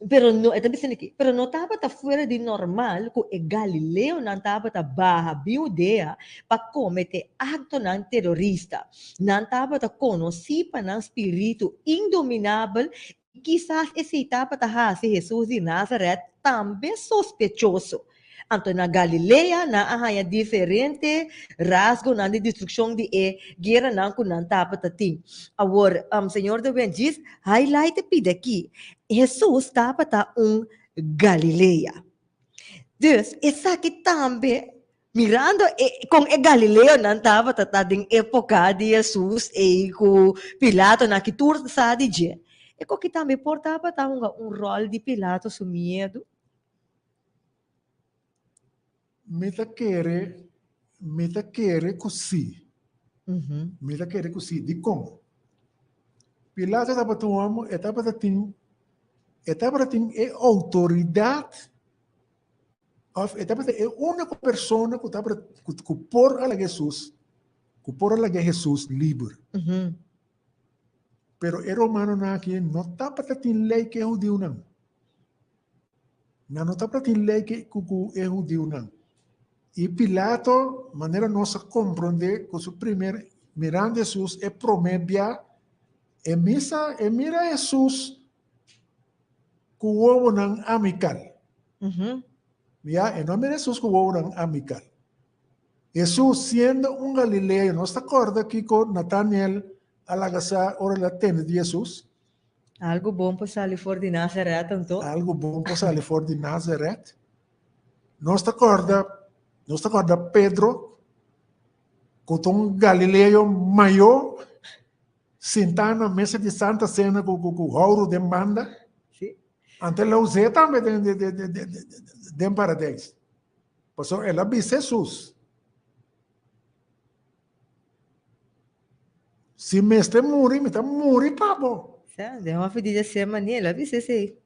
pero no estaba fuera de normal que Galileo não estava barra Judea para cometer acto não terrorista. Não estava conhecido para um espírito indominável. Quizás esse estava Jesus de Nazaré também sospechoso. Então, na Galileia, há diferente rasgo na destruição de guerra não que não estava assim. Agora, Senhor de Ben diz, highlight pide aqui, Jesus estava Galileia. Dus, essa aqui também, mirando com Galileu, não estava em época de Jesus e com Pilato, na que tudo sabe de. E que também portava rol de Pilato, seu medo. Meta querer così. Meta querer così. Di como? Pilato estava tomando, estava tendo autoridade, estava tendo única pessoa que estava que por a Jesus livre. Pero o romano aqui não estava tendo lei que é judeu não. Não estava tendo lei que é judeu não. E Pilato, maneira nossa compreender, com o primeiro, mirando Jesus, é promédia, mira Jesus com o ovo não amical. E não mira Jesus com o ovo não amical. Jesus, sendo Galileu, nós está acorda aqui com Natanael, alagasa, ora latente de Jesus. Algo bom para sair fora de Nazaré, tanto. Algo bom para sair fora de Nazareth. Nós te acorda Pedro, com um Galileu maior, sentado na mesa de Santa Cena com o ouro de manda. Sim. Ante la usé também de paradise. Passou ela viu Jesus. Se mestre morre, me tá morre pabo. De uma pedida ser maneira, vi se.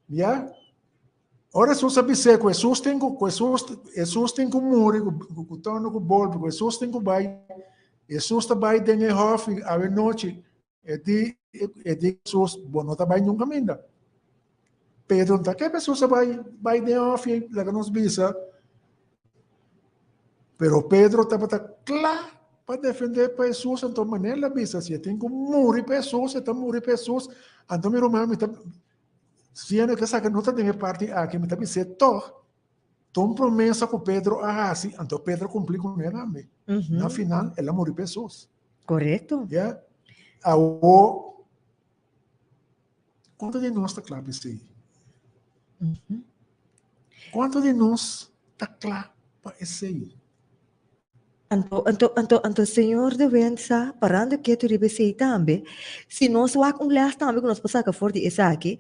Ya. Ora Jesus sabe se que Jesus tem que morrer, com torno com bol, porque Jesus tem que vai. Jesus está vai de hof a noite. E de Jesus, bom, não tá vai nunca ainda. Pedro tá que Jesus vai de hof, lá que nos visa. Pero Pedro estava claro para defender para Jesus, então maneira visa, se tem que morrer para Jesus, então morrer para Jesus, então meu irmão, se é que sabe não tem parte aqui, me está dizendo, então promessa com Pedro, assim, então Pedro cumpriu com ele, amém. Na final, ela morreu para Jesus. Correto. Yeah? Quanto de nós está claro isso aí? Quanto de nós está claro para isso aí? Anto Senhor de vença, parando que tu deve ser também, se nós wak last também que nós passamos fora de essa aqui,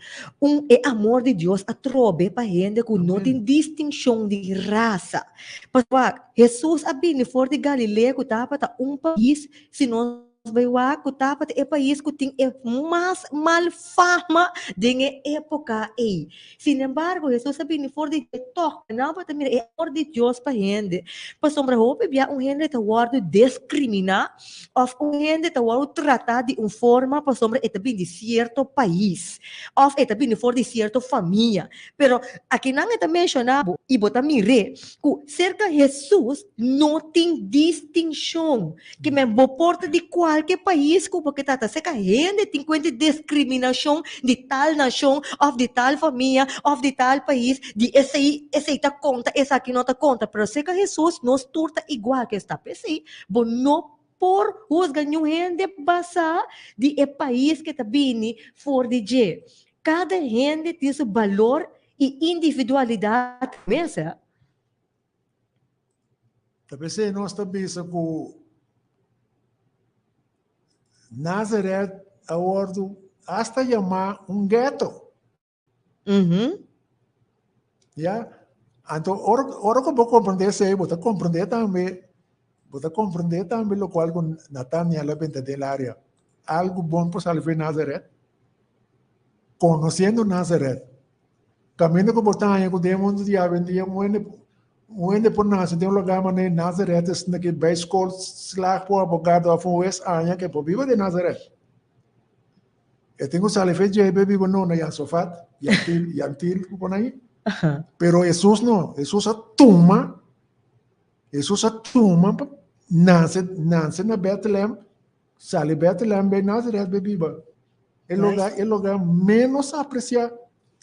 é amor de Deus a trobe para gente que não tem distinção de raça. Mas Jesus a bem fora de Galileia que estava para país, se nós vai wak que estava para país que tem mais mal fama de época aí. Sin embargo, Jesus a bem fora de toque, não para também é amor de Deus para gente. Pas sombra hope bia gente te wardo discriminar of gente te wardo tratar de forma pas sombra eta bem de certo país of eta bem for de certo família. Pero aqui não está mencionado e bota mire que cerca Jesus não tem distinção que me porta de qualquer país que porque tá cerca gente tem conta discriminação de tal nação of de tal família of de tal país de esse tá conta essa aqui não tá conta pero cerca Jesus nos turta igual que está PC, bom não por juzgar gente basa de país que está bem for de je. Cada gente tem seu valor e individualidade mesmo. Talvez nós também com Nazaré a ordo hasta chamar gueto. Ya. Então, ora que vou compreender isso aí, vou compreender também o qual com Natânia lá dentro da área. Algo bom para salvar Nazaré. Conhecendo Nazaré. Caminho que botar com o mundo de avenida, onde por nascer tem um lugar mas Nazaré, é que vai escola slag por abogado a fues anya que por viva de Nazaré. Eu tenho salve de bebê não na sofá, yantil por aí. Pero Jesus não, Jesus a toma, nasce na Betlehem, sale Betlehem, bem Nazaré, bebiba. É lugar menos apreciado.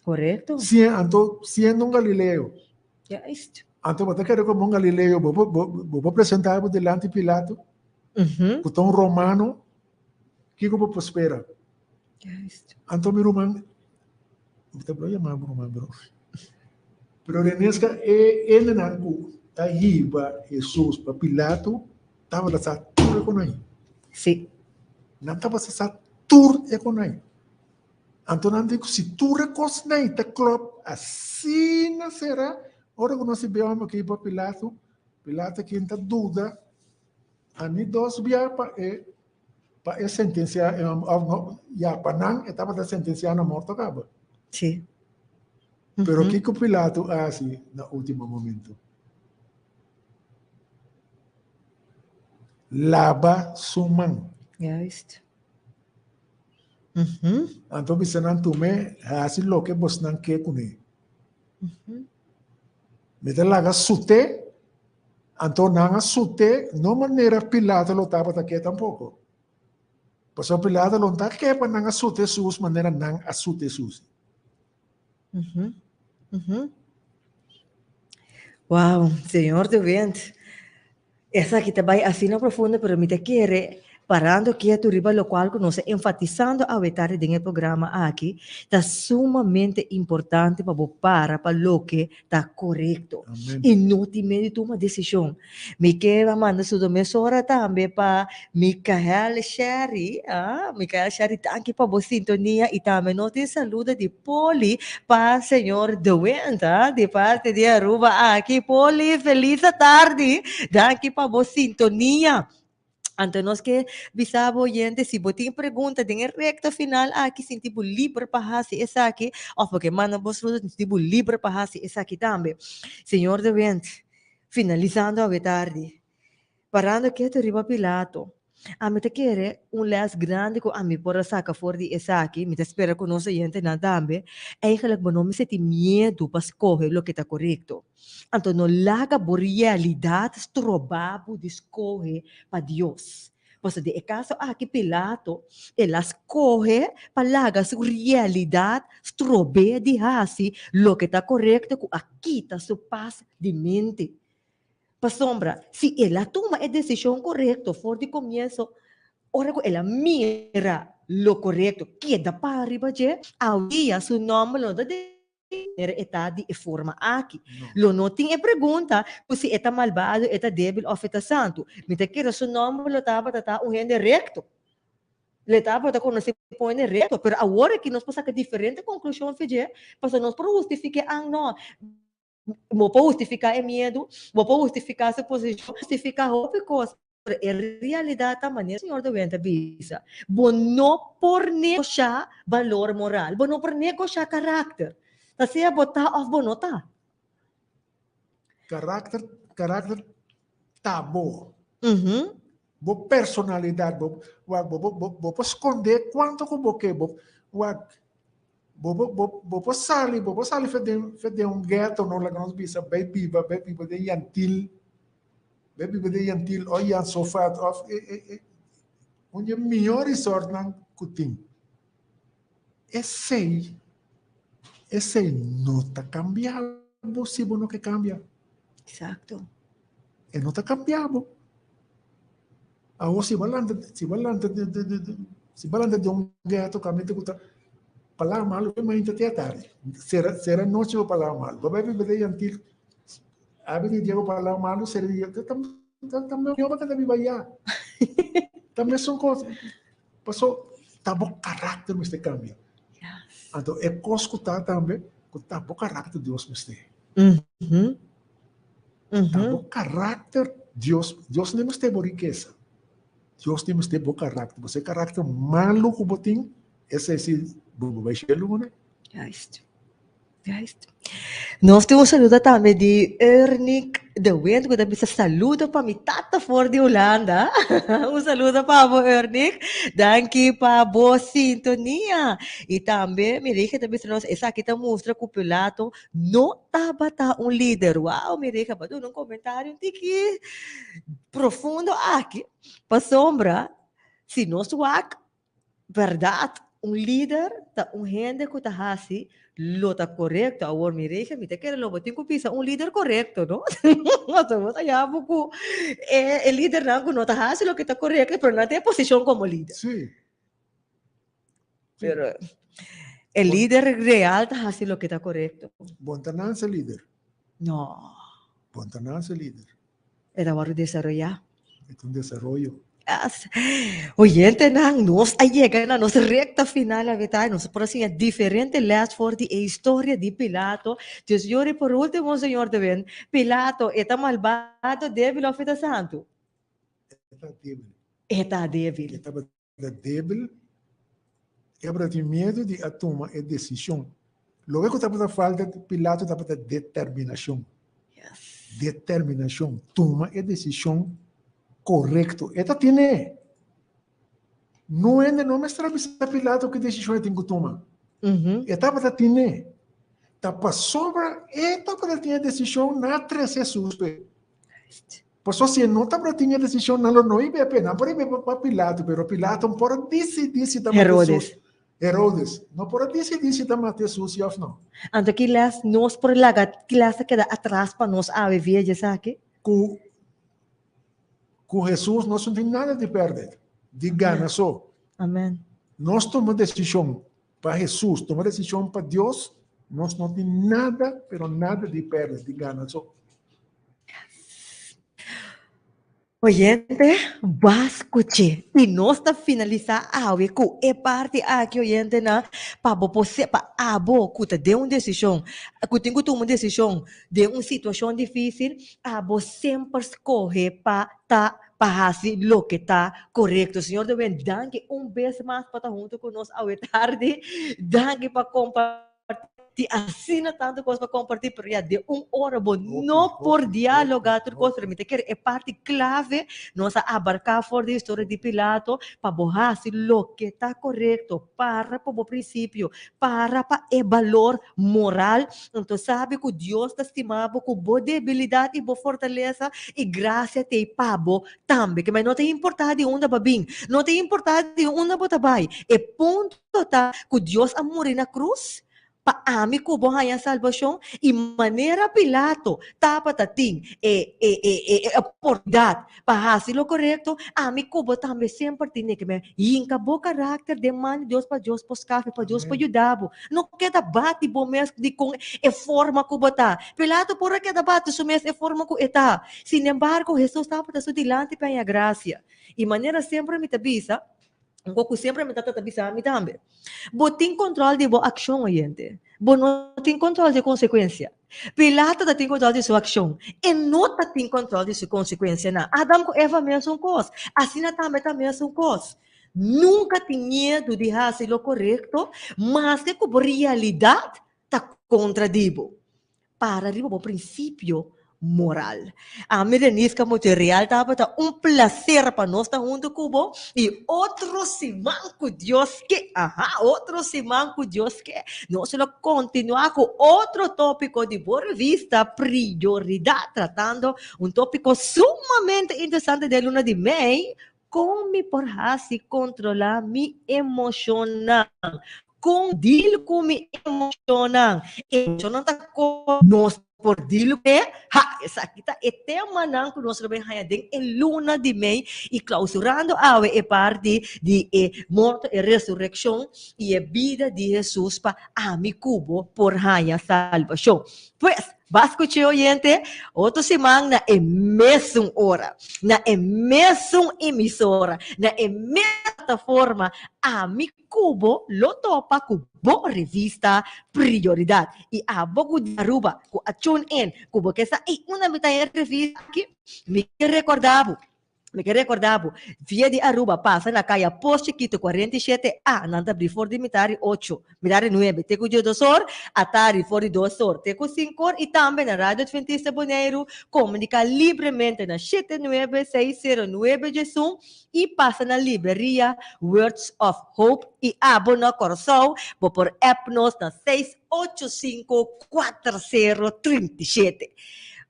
Correto. Sendo Galileu. Já isto. Então, você quer como Galileu, vou apresentar delante de Pilato, com um romano, que eu vou prosperar. Já isto. Então, meu irmão, vou chamar meu irmão, bro. Pero Renesca, ele não aí para Jesus, para Pilato, estava essa tour com ele. Sim. Não estava essa tour com ele. Então, não digo, se tu reconhece ele, te club, assim não será. Ora, quando nós vemos aqui para Pilato que não dúvida, a mim dois via para sentenciar, já para não, estava sentenciar na morte acaba. Sim. Pero que o Pilato faz no último momento? Lava sua mão. Já isto. Então, você não tome, assim, o que você não quer com ele. Mete lá, sute, então não sute, não maneira Pilato lo estava aqui tampouco. Porque o Pilato não está aqui para não sute suas maneira não sute suas. Uau, Senhor do vento. Essa aqui também assim não profunda, pero me te quer Parando quieto riba lo qual nós enfatizando a vetare dentro programa aqui, está sumamente importante para lo que está correto. Amém. E não te medo tomar decisão. Me quero mandar sua domesora também para Micael Sherry, Micael Sherry, tanque para boa sintonia e também não te saluda de Poli para senhor Dwayne, tá? De parte de Aruba aqui, Poli, feliz tarde, tanque para boa sintonia. Então, nós que bisabo oyente, se você tem pergunta, tem recta final aqui, se tipo livre para fazer essa aqui, ou porque manda vos tipo livre para fazer essa aqui também. Senhor de Vente, finalizando a tarde, parando que tu riba Pilato, a mim te quer les grande com a mim por saca fora de essa aqui, me te espera com nossa gente na também, eigenlijk não me senti medo para escolher o que está correto. Então, não laga por realidade, trobabo de escolher para Deus. Você de caso aqui Pilato, ele escolhe para laga sua realidade, trobe de hasi, lo que está correto, com aqui está sua paz de mente. Para sombra, se ela toma a decisão correta, for de começo, ora que ela mira lo correto, que dá para arriba, havia seu nome, lo da era etadi e forma aqui. Lo não tinha pergunta, se é malvado, é débil ou é santo. Me te quero seu nome, lo estava um rende recto. Le estava quando se põe recto, mas agora que nós passamos a diferente conclusão, para nós para justificar, não. Não pode justificar o medo, não pode justificar essa posição, justificar outra coisa. Em realidade, a maneira, senhor de Venta, bisa, não por negociar valor moral, não por negociar caráter. Kasi botar of bonota. Caráter tá bom. Uhum. Boa personalidade, vou esconder quanto que vou sair fazer gueto no lá nós bisa baby de yantil olha sofá of onde melhor resort não cutim. Esse não está cambiando, se não que cambia. Exato. E não está cambiando. Agora se balanta de gueto caminho que palavra mal, mas ainda tem tarde. Será noite ou palavra mal. Vai viver antil. Abre dia ou palavra mal, seria também eu vou cada viver também são coisas. Passou tá bom caráter mas tem cambia. Então é coisa que tá também, que tá bom caráter Deus mas tem. Tá bom caráter Deus não mas tem riqueza. Deus tem mas tem bom caráter. Você caráter malo que botin, esse vai ser né? Juist. Nós temos saludo também de Ernik de Wind, que também saludo para minha tata for de Holanda. Saludo para o Ernik. Danke para a boa sintonia. E também, me diga também, essa aqui está mostra que o Pilato não estava líder. Uau, me diga, para um comentário tiki profundo aqui. Para sombra, se nós verdade, líder, gente que está assim, lo está correcto. Ahora me dice, me te quiere lo botín que pisa, líder correcto, ¿no? Estamos allá poco. El líder no está haciendo lo que está correcto, pero no tiene posición como líder. Sí. Pero el líder real está haciendo lo que está correcto. Bontananza líder. No. Bontananza líder. Era para desarrollar. Es un desarrollo. Oyente, nos llega a nossa recta final, a verdade, nós por assim, diferente les for de história de Pilato. Deus jure por último, Senhor de Ben, Pilato está malvado, débil ou feita santo? Está débil. Estava débil, estava de medo de tomar a decisão. Logo que estava falta de Pilato, estava de determinação. Yes. Determinação, toma a decisão correcto. Esta tiene. No es no me está Pilato que decisión tengo que tomar. Esta para tiene. Tapa sobra, esta para tener decisión na tres Jesús. Pues si no está para tener decisión, no iba a pena. Por ahí para Pilato, pero Pilato por decidir si está Herodes. No por decidir si está Jesús o no. Então que las nos por lá que las queda atrás para nos a viver já sabe. Com Jesus nós não tem nada de perder. de gana só. Amém. Nós tomamos decisão para Jesus, tomamos decisão para Deus, nós não temos nada, pero nada de perder, de gana só. Oyente, bascuche. E nós está finalizar a com é parte aqui oyente na para você para abo que de uma decisão, que tem que tomar uma decisão de uma situação difícil, abo sempre escolhe para para fazer o que está correto. Senhor, Deus, danke vez mais para estar junto conosco a tarde, danke para compartilhar. Assina tanto coisa para compartilhar, pero já de hora bom, não por dialogar, tudo coisa permite que é parte clave nossa abarcar fora da história de Pilato para borrar se lo que está correto para o princípio, para o valor moral. Então sabe que Deus está estimado com boa debilidade e boa fortaleza e graça tem pabo também, que mas não tem importado de onde babim, não tem importado de onde botabai. É ponto tá que Deus a morrer na cruz paami ko buhay ang salvasyon, e maneira Pilato, tapat ating, oportunidade para fazer o correto, ami ko bo também sempre tinha que me, inca bo caráter de man Deus para Deus poscafe, para Deus para ajudar, não queda bate bo mes de com e forma ko bota, Pilato por queda bate so mes e forma ko eta, sin embargo, Jesus tapat aso dilante para a graça, e maneira sempre me tabisa, Goku sempre me trata de me também. Bo tem controle de boa ação, gente. Bo não tem controle de consequência. Pilato tem controle de sua ação. E não tem controle de sua consequência. Não. Adam com Eva mesmo coisa. Assim também tá mesmo coisa. Nunca tem medo de fazer o correto, mas que com realidade tá contradibo. Para riba o princípio moral. A mecanisca material estava placer para nós estar junto com o e outro simão com Deus que, outro simão com Deus que, nós vamos continuar com outro tópico de boa vista, prioridade, tratando tópico sumamente interessante de luna de mei, como por se controlar me emocional. Com dilo com me emocional. Emocional tá com nós por dilo que essa aqui tá é tema não que nós vamos hayading em luna de mei e clausurando a parte de morte e ressurreição e a vida de Jesus para ami cubo por haya salvação. Pues Bascuche oyente, outro semana na mesma hora, na mesma emissora, na mesma plataforma, a mi cubo lo topa com boa revista prioridade. E a bogo de Aruba, com a tune in, cubo que essa é uma mitad revista que me recordava. Via de Aruba passa na caia Poste Quito 47A, nanda for de mitari 8, mitari 9, teco de 2 horas, atari for de 2 horas, teco 5 horas, e também na Rádio Adventista Boneiro, comunica livremente na 79609 de Zoom, e passa na livraria Words of Hope, e abona Coração, por app nos na 6854037.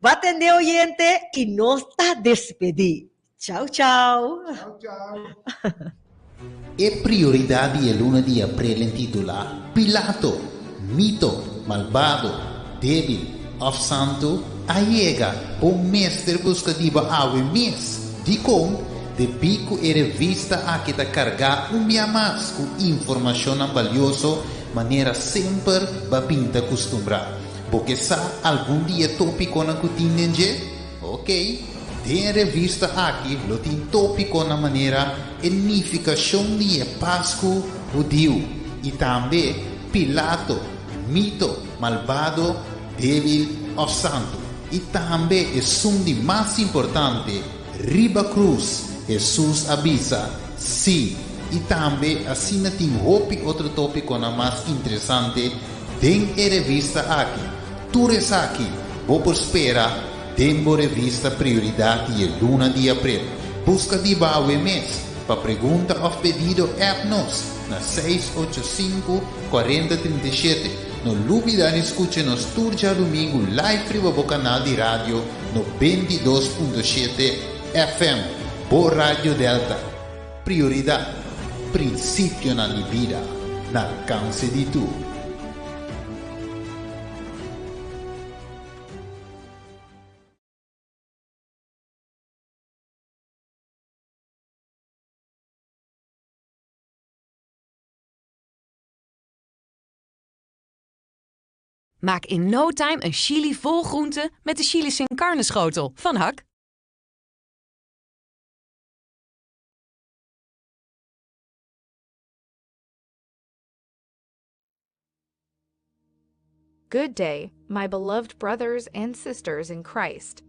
Vai atender o gente e nós está despedido. Tchau, tchau. Tchau, tchau. E prioridade è lunedì pre-intitolata Pilato, mito, malvado, débil, off-santo, aiega, o mestre buscativa awe mes. Di com, de pico e revista a che da carga mia mas con informazione valioso, maniera sempre babinta costumbrata. Porque sa algum dia tópico na cutinenge? Ok? Tem revista aqui, lo tem tópico na maneira edificação de Páscoa judeu e também Pilato, mito, malvado, débil ou santo. E também é sundi mais importante, riba cruz, Jesus avisa, sim. E também assim tem outro tópico na mais interessante, tem revista aqui. Tu res aqui, vou por esperar. Tempo revista prioridade e luna de abril. Busca de baue mês. Para pergunta ou pedido app nos na 685-4037. No dúvida escute nos turja domingo live no canal de rádio no 22.7 FM. Por Rádio Delta. Prioridade. Princípio na vida. Na alcance de tu. Maak in no time een chili vol groenten met de chili sin carne schotel van Hak. Good day, my beloved brothers and sisters in Christ.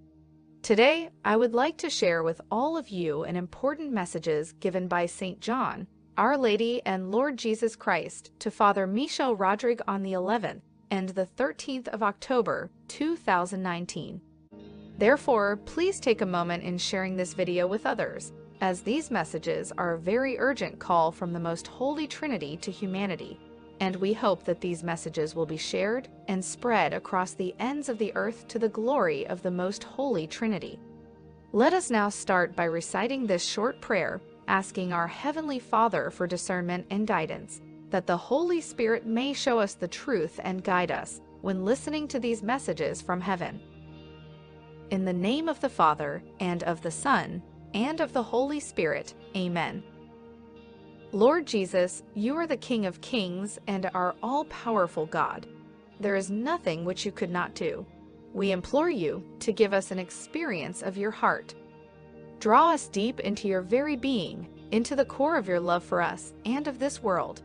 Today, I would like to share with all of you an important messages given by St. John, Our Lady and Lord Jesus Christ to Father Michel Rodrigue on the 11th and the 13th of October, 2019. Therefore, please take a moment in sharing this video with others, as these messages are a very urgent call from the Most Holy Trinity to humanity, and we hope that these messages will be shared and spread across the ends of the earth to the glory of the Most Holy Trinity. Let us now start by reciting this short prayer, asking our Heavenly Father for discernment and guidance, that the Holy Spirit may show us the truth and guide us when listening to these messages from heaven. In the name of the Father, and of the Son, and of the Holy Spirit. Amen. Lord Jesus, you are the King of Kings and our all-powerful God. There is nothing which you could not do. We implore you to give us an experience of your heart. Draw us deep into your very being, into the core of your love for us and of this world.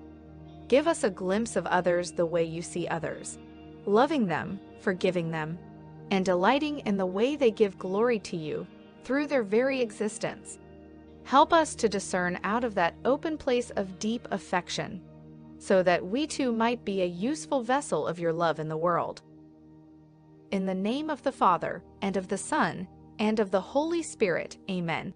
Give us a glimpse of others the way you see others, loving them, forgiving them, and delighting in the way they give glory to you through their very existence. Help us to discern out of that open place of deep affection, so that we too might be a useful vessel of your love in the world. In the name of the Father, and of the Son, and of the Holy Spirit. Amen.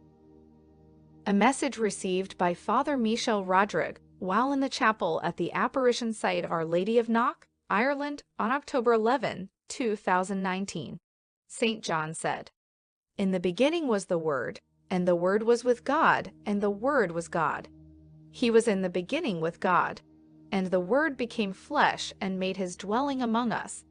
A message received by Father Michel Rodrigue while in the chapel at the apparition site Our Lady of Knock, Ireland, on October 11, 2019. St. John said, "In the beginning was the Word, and the Word was with God, and the Word was God. He was in the beginning with God, and the Word became flesh and made his dwelling among us.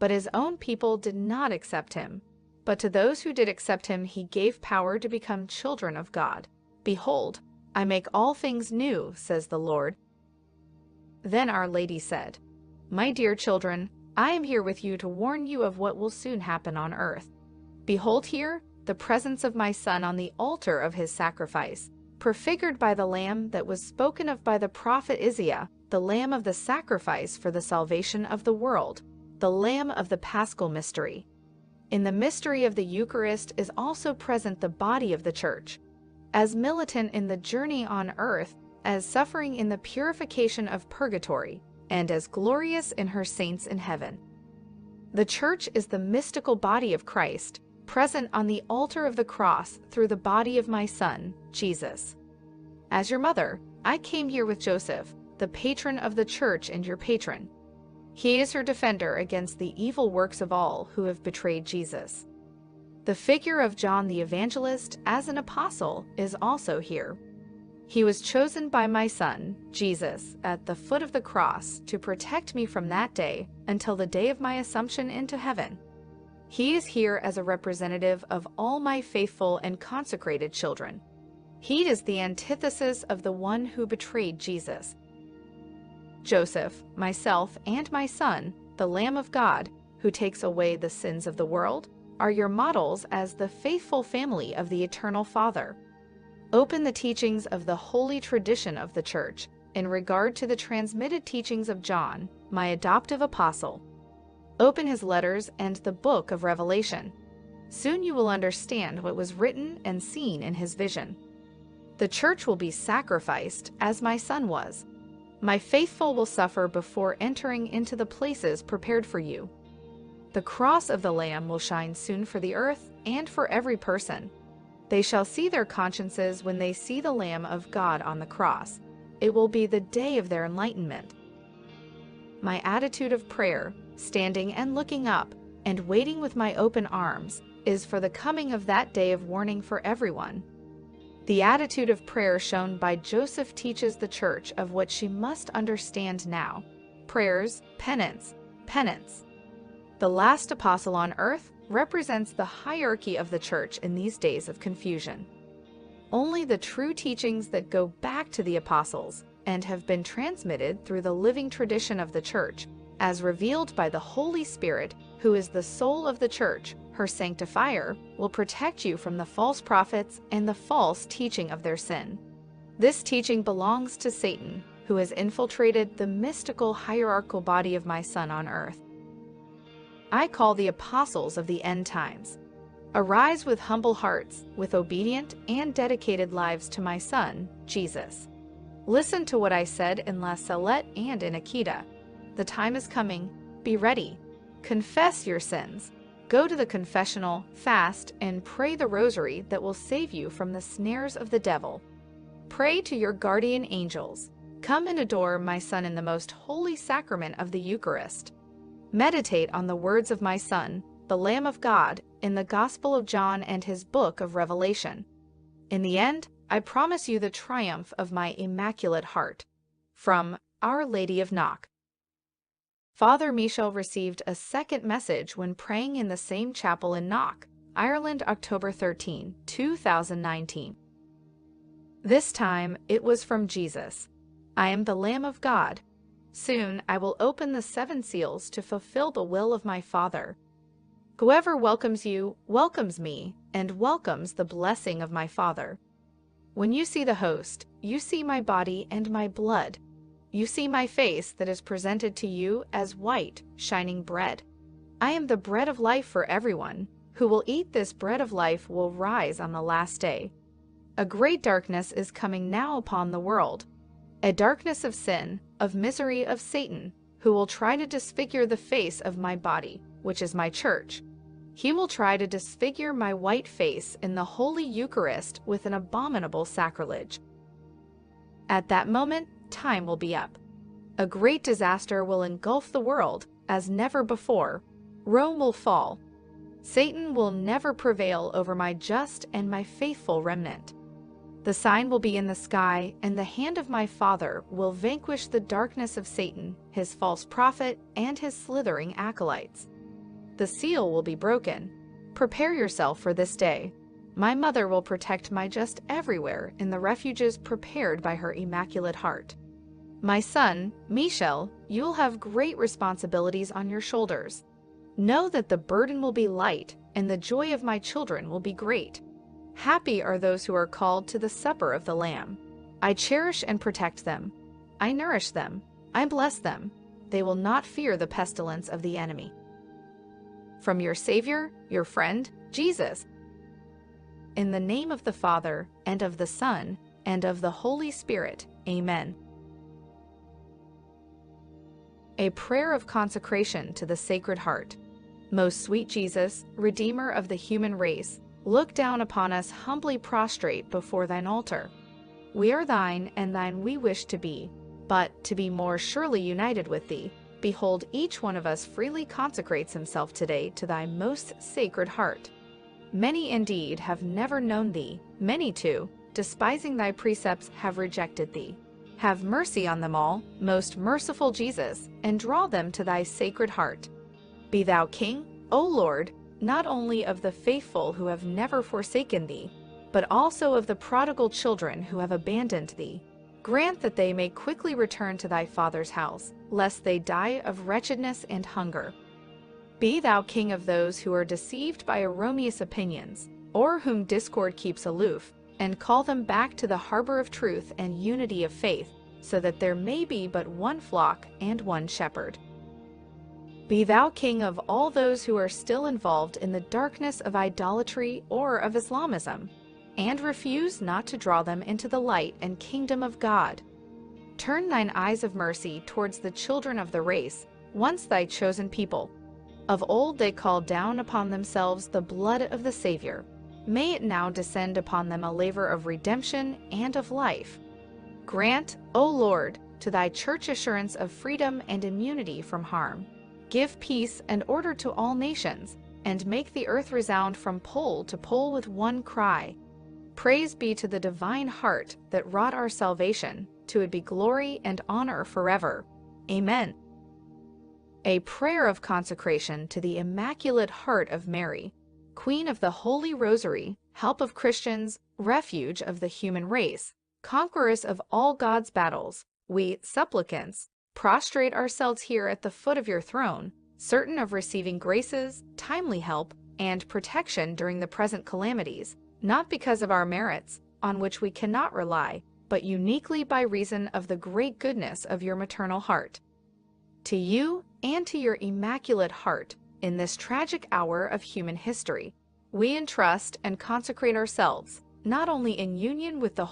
But his own people did not accept him. But to those who did accept him he gave power to become children of God. Behold, I make all things new, says the Lord." Then Our Lady said, "My dear children, I am here with you to warn you of what will soon happen on earth. Behold here the presence of my Son on the altar of his sacrifice, prefigured by the Lamb that was spoken of by the prophet Isaiah, the Lamb of the sacrifice for the salvation of the world, the Lamb of the Paschal mystery. In the mystery of the Eucharist is also present the body of the Church, as militant in the journey on earth, as suffering in the purification of purgatory, and as glorious in her saints in heaven. The Church is the mystical body of Christ, present on the altar of the cross through the body of my Son, Jesus. As your mother, I came here with Joseph, the patron of the Church and your patron. He is her defender against the evil works of all who have betrayed Jesus. The figure of John the Evangelist as an apostle is also here. He was chosen by my Son, Jesus, at the foot of the cross to protect me from that day until the day of my assumption into heaven. He is here as a representative of all my faithful and consecrated children. He is the antithesis of the one who betrayed Jesus. Joseph, myself, and my Son, the Lamb of God, who takes away the sins of the world, are your models as the faithful family of the Eternal Father. Open the teachings of the holy tradition of the Church in regard to the transmitted teachings of John, my adoptive apostle. Open his letters and the book of Revelation. Soon you will understand what was written and seen in his vision. The Church will be sacrificed as my Son was. My faithful will suffer before entering into the places prepared for you. The cross of the Lamb will shine soon for the earth and for every person. They shall see their consciences when they see the Lamb of God on the cross. It will be the day of their enlightenment. My attitude of prayer, standing and looking up, and waiting with my open arms, is for the coming of that day of warning for everyone. The attitude of prayer shown by Joseph teaches the Church of what she must understand now. Prayers, penance, penance. The last apostle on earth represents the hierarchy of the Church in these days of confusion. Only the true teachings that go back to the apostles and have been transmitted through the living tradition of the Church as revealed by the Holy Spirit, who is the soul of the church, her sanctifier, will protect you from the false prophets and the false teaching of their sin. This teaching belongs to Satan, who has infiltrated the mystical hierarchical body of my Son on earth. I call the apostles of the end times. Arise with humble hearts, with obedient and dedicated lives to my Son, Jesus. Listen to what I said in La Salette and in Akita. The time is coming. Be ready. Confess your sins. Go to the confessional, fast, and pray the rosary that will save you from the snares of the devil. Pray to your guardian angels. Come and adore my Son in the most holy sacrament of the Eucharist. Meditate on the words of my Son, the Lamb of God, in the Gospel of John and his book of Revelation. In the end, I promise you the triumph of my Immaculate Heart. From Our Lady of Knock. Father Michel received a second message when praying in the same chapel in Knock, Ireland, October 13, 2019. This time, it was from Jesus. I am the Lamb of God. Soon I will open the 7 seals to fulfill the will of my Father. Whoever welcomes you welcomes me and welcomes the blessing of my Father. When you see the host, you see my body and my blood. You see my face that is presented to you as white, shining bread. I am the bread of life for everyone. Who will eat this bread of life will rise on the last day. A great darkness is coming now upon the world. A darkness of sin, of misery, of Satan, who will try to disfigure the face of my body, which is my church. He will try to disfigure my white face in the Holy Eucharist with an abominable sacrilege. At that moment, time will be up. A great disaster will engulf the world as never before. Rome will fall. Satan will never prevail over my just and my faithful remnant. The sign will be in the sky, and the hand of my Father will vanquish the darkness of Satan, his false prophet, and his slithering acolytes. The seal will be broken. Prepare yourself for this day. My mother will protect my just everywhere in the refuges prepared by her Immaculate Heart. My son, Michel, you will have great responsibilities on your shoulders. Know that the burden will be light, and the joy of my children will be great. Happy are those who are called to the supper of the Lamb. I cherish and protect them. I nourish them. I bless them. They will not fear the pestilence of the enemy. From your Savior, your friend, Jesus. In the name of the Father, and of the Son, and of the Holy Spirit. Amen. A prayer of consecration to the Sacred Heart. Most sweet Jesus, Redeemer of the human race, look down upon us humbly prostrate before thine altar. We are thine, and thine we wish to be, but to be more surely united with thee, behold, each one of us freely consecrates himself today to thy most sacred heart. Many indeed have never known thee, many too, despising thy precepts, have rejected thee. Have mercy on them all, most merciful Jesus, and draw them to thy sacred heart. Be thou King, O Lord, not only of the faithful who have never forsaken thee, but also of the prodigal children who have abandoned thee. Grant that they may quickly return to thy Father's house, lest they die of wretchedness and hunger. Be thou King of those who are deceived by erroneous opinions, or whom discord keeps aloof, and call them back to the harbor of truth and unity of faith, so that there may be but one flock and one shepherd. Be thou King of all those who are still involved in the darkness of idolatry or of Islamism, and refuse not to draw them into the light and kingdom of God. Turn thine eyes of mercy towards the children of the race, once thy chosen people. Of old they called down upon themselves the blood of the Savior. May it now descend upon them a laver of redemption and of life. Grant, O Lord, to thy church assurance of freedom and immunity from harm. Give peace and order to all nations, and make the earth resound from pole to pole with one cry. Praise be to the divine heart that wrought our salvation. To it be glory and honor forever. Amen. A prayer of consecration to the Immaculate Heart of Mary, Queen of the Holy Rosary, help of Christians, refuge of the human race, conquerors of all God's battles, we supplicants prostrate ourselves here at the foot of your throne, certain of receiving graces, timely help, and protection during the present calamities, not because of our merits, on which we cannot rely, but uniquely by reason of the great goodness of your maternal heart. To you and to your immaculate heart, in this tragic hour of human history, we entrust and consecrate ourselves, not only in union with the